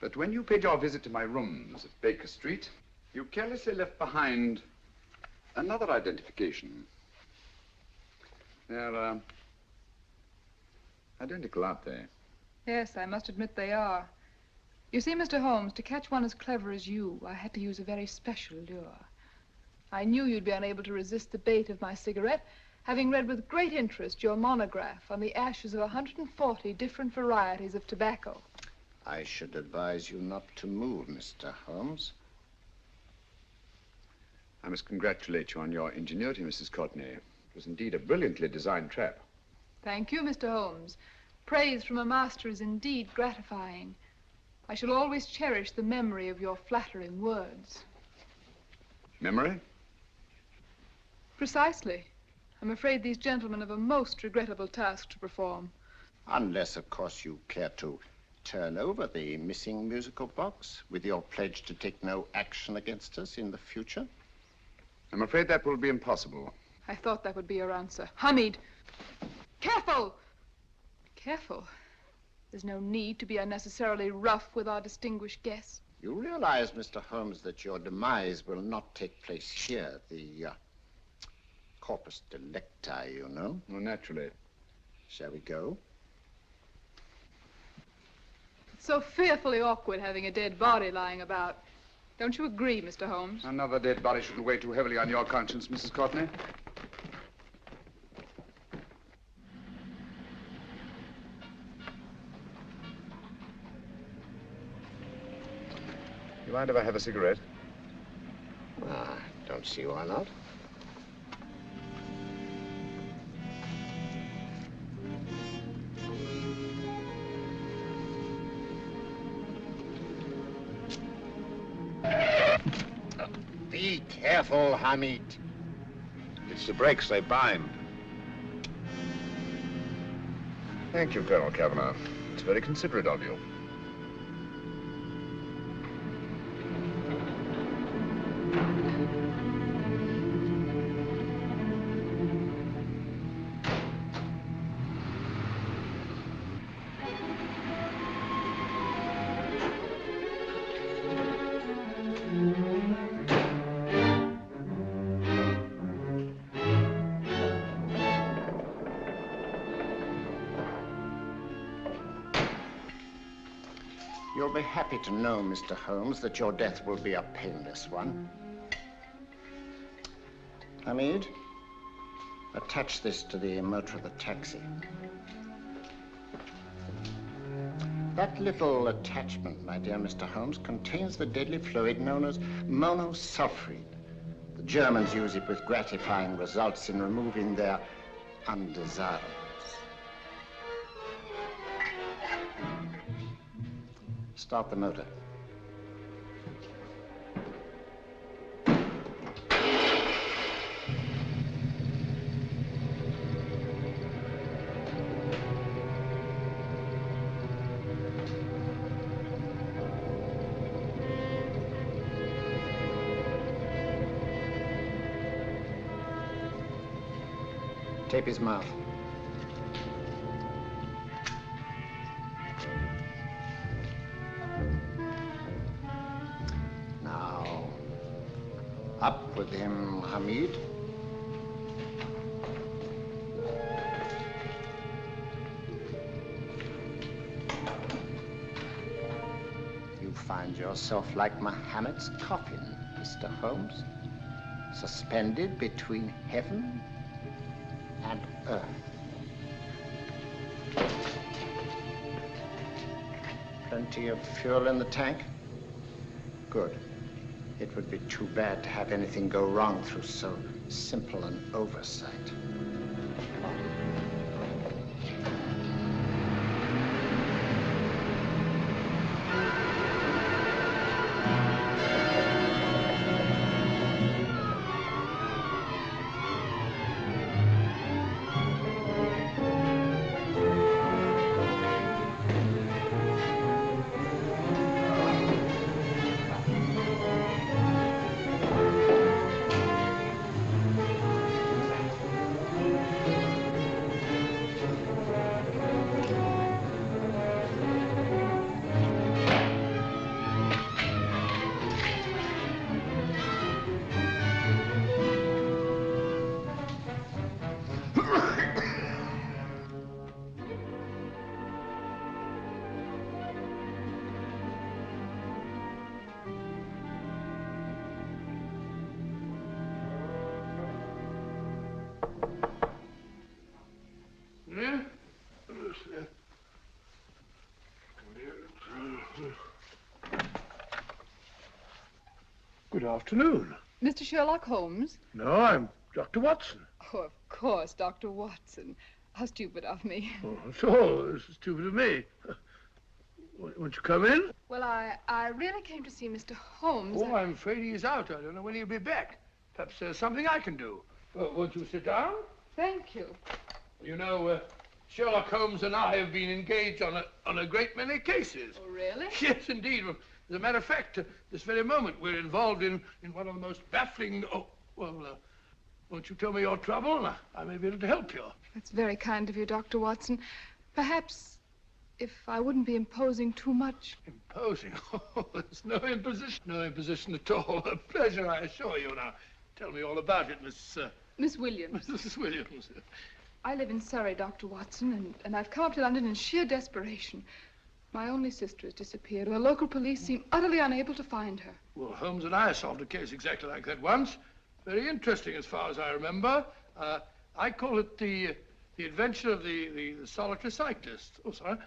But when you paid your visit to my rooms at Baker Street, you carelessly left behind another identification. They're, identical, aren't they? Yes, I must admit they are. You see, Mr. Holmes, to catch one as clever as you, I had to use a very special lure. I knew you'd be unable to resist the bait of my cigarette, having read with great interest your monograph on the ashes of 140 different varieties of tobacco. I should advise you not to move, Mr. Holmes. I must congratulate you on your ingenuity, Mrs. Courtney. It was indeed a brilliantly designed trap. Thank you, Mr. Holmes. Praise from a master is indeed gratifying. I shall always cherish the memory of your flattering words. Memory? Precisely. I'm afraid these gentlemen have a most regrettable task to perform. Unless, of course, you care to turn over the missing musical box with your pledge to take no action against us in the future. I'm afraid that will be impossible. I thought that would be your answer. Hamid! Careful! Careful. There's no need to be unnecessarily rough with our distinguished guests. You realize, Mr. Holmes, that your demise will not take place here. The corpus delicti, you know. Well, naturally. Shall we go? It's so fearfully awkward having a dead body lying about. Don't you agree, Mr. Holmes? Another dead body shouldn't weigh too heavily on your conscience, Mrs. Courtney. You mind if I have a cigarette? Don't see why not. Be careful, Hamid. It's the brakes, they bind. Thank you, Colonel Kavanagh. It's very considerate of you. You'll be happy to know, Mr. Holmes, that your death will be a painless one. Hamid, attach this to the motor of the taxi. That little attachment, my dear Mr. Holmes, contains the deadly fluid known as monosulfide. The Germans use it with gratifying results in removing their undesirables. Start the motor. Tape his mouth. Now, up with him, Hamid. You find yourself like Muhammad's coffin, Mr. Holmes, suspended between heaven and earth. Plenty of fuel in the tank? Good. It would be too bad to have anything go wrong through so simple an oversight. Good afternoon. Mr. Sherlock Holmes? No, I'm Dr. Watson. Oh, of course, Dr. Watson. How stupid of me. Oh, so this is stupid of me. Won't you come in? Well, I really came to see Mr. Holmes. Oh, I'm afraid he's out. I don't know when he'll be back. Perhaps there's something I can do. Won't you sit down? Thank you. You know, Sherlock Holmes and I have been engaged on a great many cases. Oh, really? Yes, indeed. As a matter of fact, this very moment, we're involved in one of the most baffling... Oh, well, won't you tell me your trouble? I may be able to help you. That's very kind of you, Dr. Watson. Perhaps if I wouldn't be imposing too much. Imposing? Oh, there's no imposition. No imposition at all. A pleasure, I assure you. Now, tell me all about it, Miss Williams. Mrs. Williams. I live in Surrey, Dr. Watson, and I've come up to London in sheer desperation. My only sister has disappeared, and the local police seem utterly unable to find her. Well, Holmes and I solved a case exactly like that once. Very interesting as far as I remember. I call it the adventure of the solitary cyclist. Oh, sorry.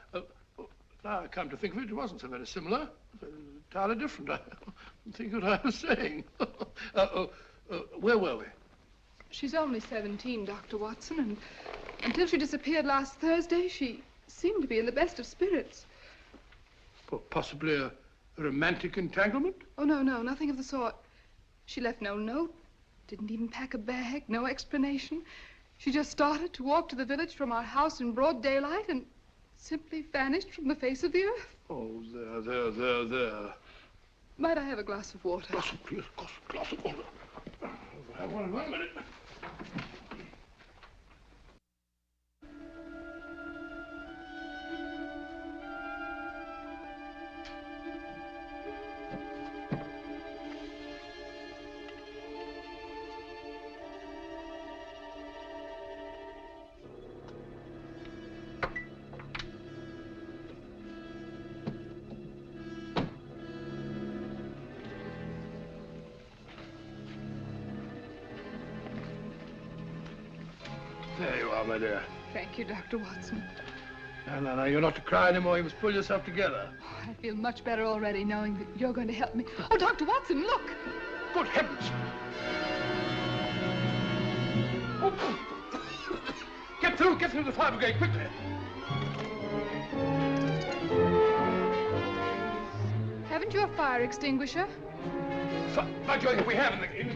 Now I come to think of it, it wasn't so very similar. Entirely different. I don't think what I was saying. Where were we? She's only 17, Dr. Watson, and until she disappeared last Thursday, she seemed to be in the best of spirits. Possibly a romantic entanglement? Oh, no, nothing of the sort. She left no note, didn't even pack a bag, no explanation. She just started to walk to the village from our house in broad daylight and simply vanished from the face of the earth. Oh, there. Might I have a glass of water? Please, glass of water. Have one in 1 minute. There you are, my dear. Thank you, Dr. Watson. No, you're not to cry anymore. You must pull yourself together. Oh, I feel much better already knowing that you're going to help me. Oh, Dr. Watson, look! Good heavens! Oh. Get through the fire brigade, quickly! Haven't you a fire extinguisher? By Jove, we have in the kitchen.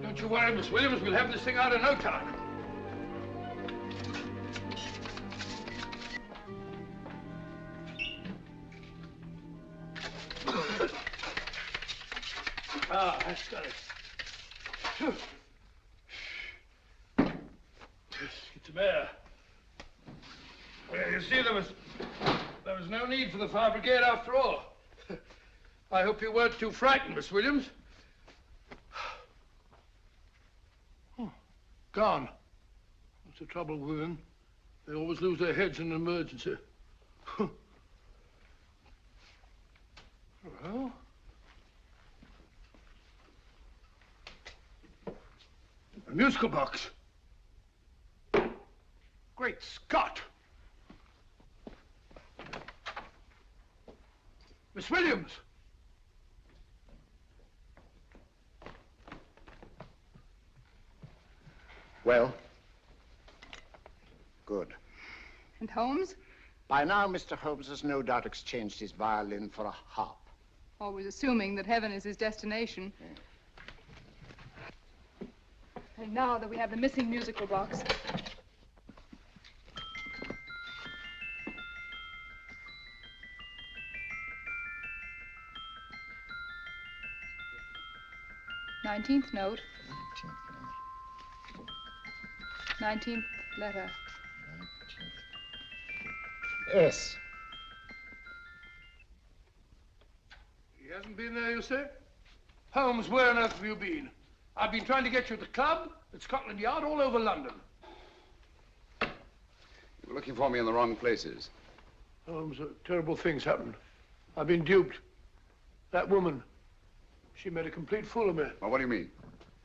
Don't you worry, Miss Williams. We'll have this thing out in no time. That's got it. Get some air. Well, you see, there was no need for the fire brigade after all. I hope you weren't too frightened, Miss Williams. Oh, gone. That's the trouble with women. They always lose their heads in an emergency. Well... a musical box. Great Scott! Miss Williams! Well? Good. And Holmes? By now, Mr. Holmes has no doubt exchanged his violin for a harp. Always assuming that heaven is his destination. Yeah. And now that we have the missing musical box. Nineteenth note. 19th letter. Yes. He hasn't been there, you say? Holmes, where on earth have you been? I've been trying to get you at the club, at Scotland Yard, all over London. You were looking for me in the wrong places. Holmes, terrible things happened. I've been duped. That woman, she made a complete fool of me. Well, what do you mean?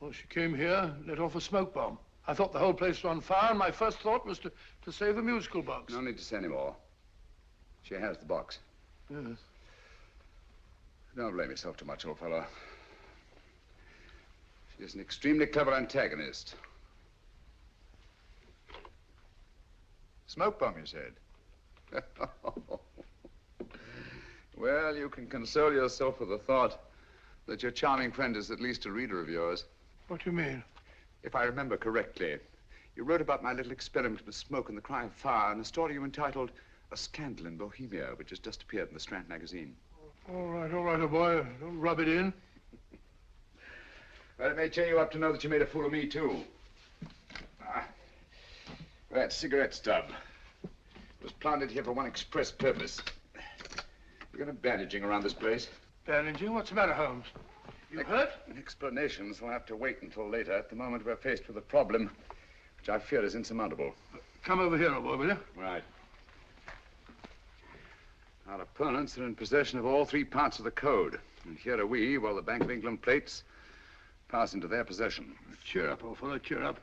Well, she came here, let off a smoke bomb. I thought the whole place was on fire, and my first thought was to save the musical box. No need to say any more. She has the box. Yes. Don't blame yourself too much, old fellow. She is an extremely clever antagonist. Smoke bomb, you said? Well, you can console yourself with the thought that your charming friend is at least a reader of yours. What do you mean? If I remember correctly, you wrote about my little experiment with smoke and the cry of fire in a story you entitled A Scandal in Bohemia, which has just appeared in the Strand magazine. All right, old boy. Don't rub it in. Well, it may cheer you up to know that you made a fool of me, too. That cigarette stub was planted here for one express purpose. We're going to bandaging around this place. Bandaging? What's the matter, Holmes? You hurt? Explanations will have to wait until later. At the moment, we're faced with a problem which I fear is insurmountable. Come over here, old boy, will you? Right. Our opponents are in possession of all three parts of the code. And here are we, while the Bank of England plates pass into their possession. Cheer up, old fellow, cheer up.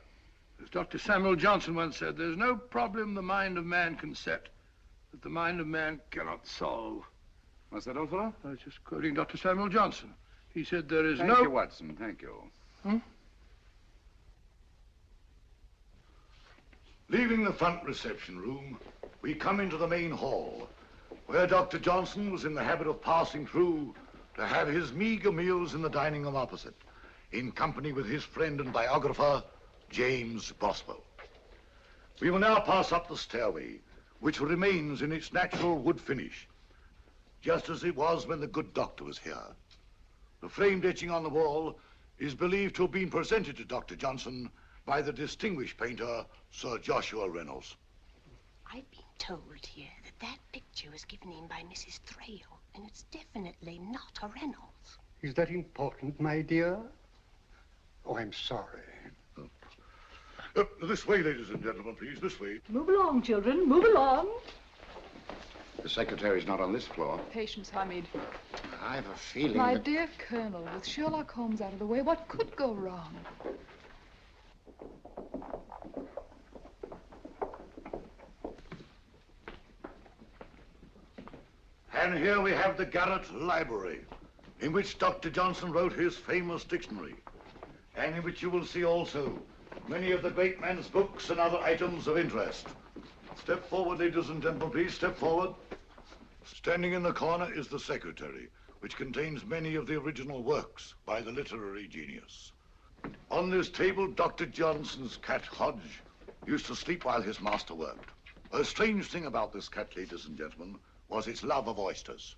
As Dr. Samuel Johnson once said, there's no problem the mind of man can set that the mind of man cannot solve. What's that, old fellow? I was just quoting Dr. Samuel Johnson. He said there is Thank no... you, Watson. Thank you. Leaving the front reception room, we come into the main hall, where Dr. Johnson was in the habit of passing through to have his meager meals in the dining room opposite, in company with his friend and biographer, James Boswell. We will now pass up the stairway, which remains in its natural wood finish, just as it was when the good doctor was here. The framed etching on the wall is believed to have been presented to Dr. Johnson by the distinguished painter, Sir Joshua Reynolds. I've been told here that that picture was given in by Mrs. Thrale, and it's definitely not a Reynolds. Is that important, my dear? Oh, I'm sorry. This way, ladies and gentlemen, please, this way. Move along, children, move along. The secretary's not on this floor. Patience, Hamid. I have a feeling My that... dear Colonel, with Sherlock Holmes out of the way, what could go wrong? And here we have the Garrett Library, in which Dr. Johnson wrote his famous dictionary, and in which you will see also many of the great man's books and other items of interest. Step forward, ladies and gentlemen, please, step forward. Standing in the corner is the secretary, which contains many of the original works by the literary genius. On this table, Dr. Johnson's cat, Hodge, used to sleep while his master worked. A strange thing about this cat, ladies and gentlemen, was its love of oysters.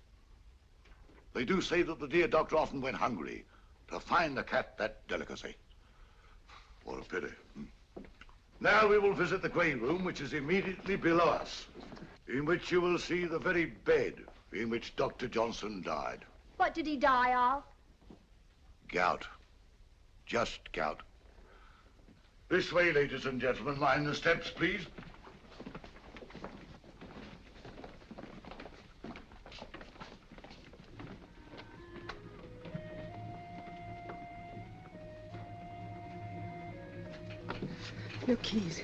They do say that the dear doctor often went hungry to find the cat that delicacy. What a pity. Now we will visit the grey room, which is immediately below us, in which you will see the very bed in which Dr. Johnson died. What did he die of? Gout. Just gout. This way, ladies and gentlemen. Mind the steps, please. Your keys.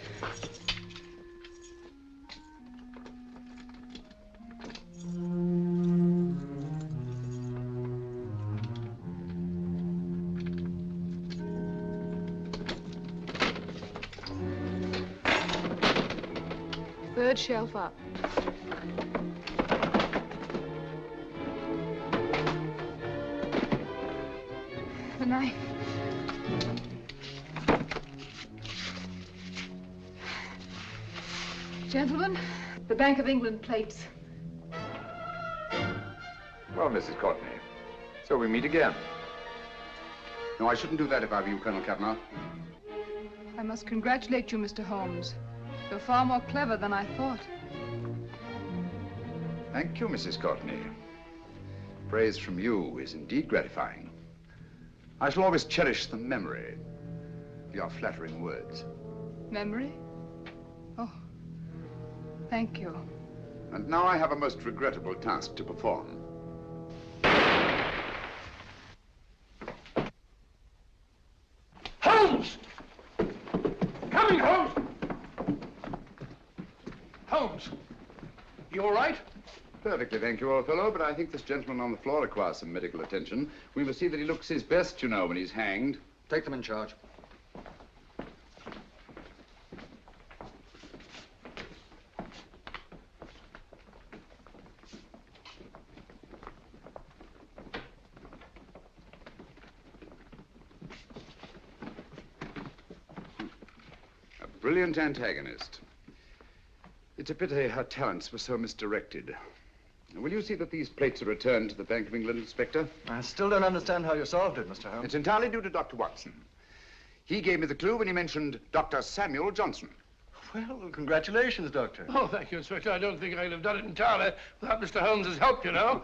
Third shelf up. The knife. Gentlemen, the Bank of England plates. Well, Mrs. Courtney, so we meet again. No, I shouldn't do that if I were you, Colonel Cavanaugh. I must congratulate you, Mr. Holmes. You're far more clever than I thought. Thank you, Mrs. Courtney. Praise from you is indeed gratifying. I shall always cherish the memory of your flattering words. Memory? Oh, thank you. And now I have a most regrettable task to perform. Holmes! Coming, Holmes! Holmes, you all right? Perfectly, thank you, old fellow, but I think this gentleman on the floor requires some medical attention. We must see that he looks his best, you know, when he's hanged. Take them in charge. A brilliant antagonist. It's a pity her talents were so misdirected. Will you see that these plates are returned to the Bank of England, Inspector? I still don't understand how you solved it, Mr. Holmes. It's entirely due to Dr. Watson. He gave me the clue when he mentioned Dr. Samuel Johnson. Well, congratulations, Doctor. Oh, thank you, Inspector. I don't think I'd have done it entirely without Mr. Holmes's help, you know.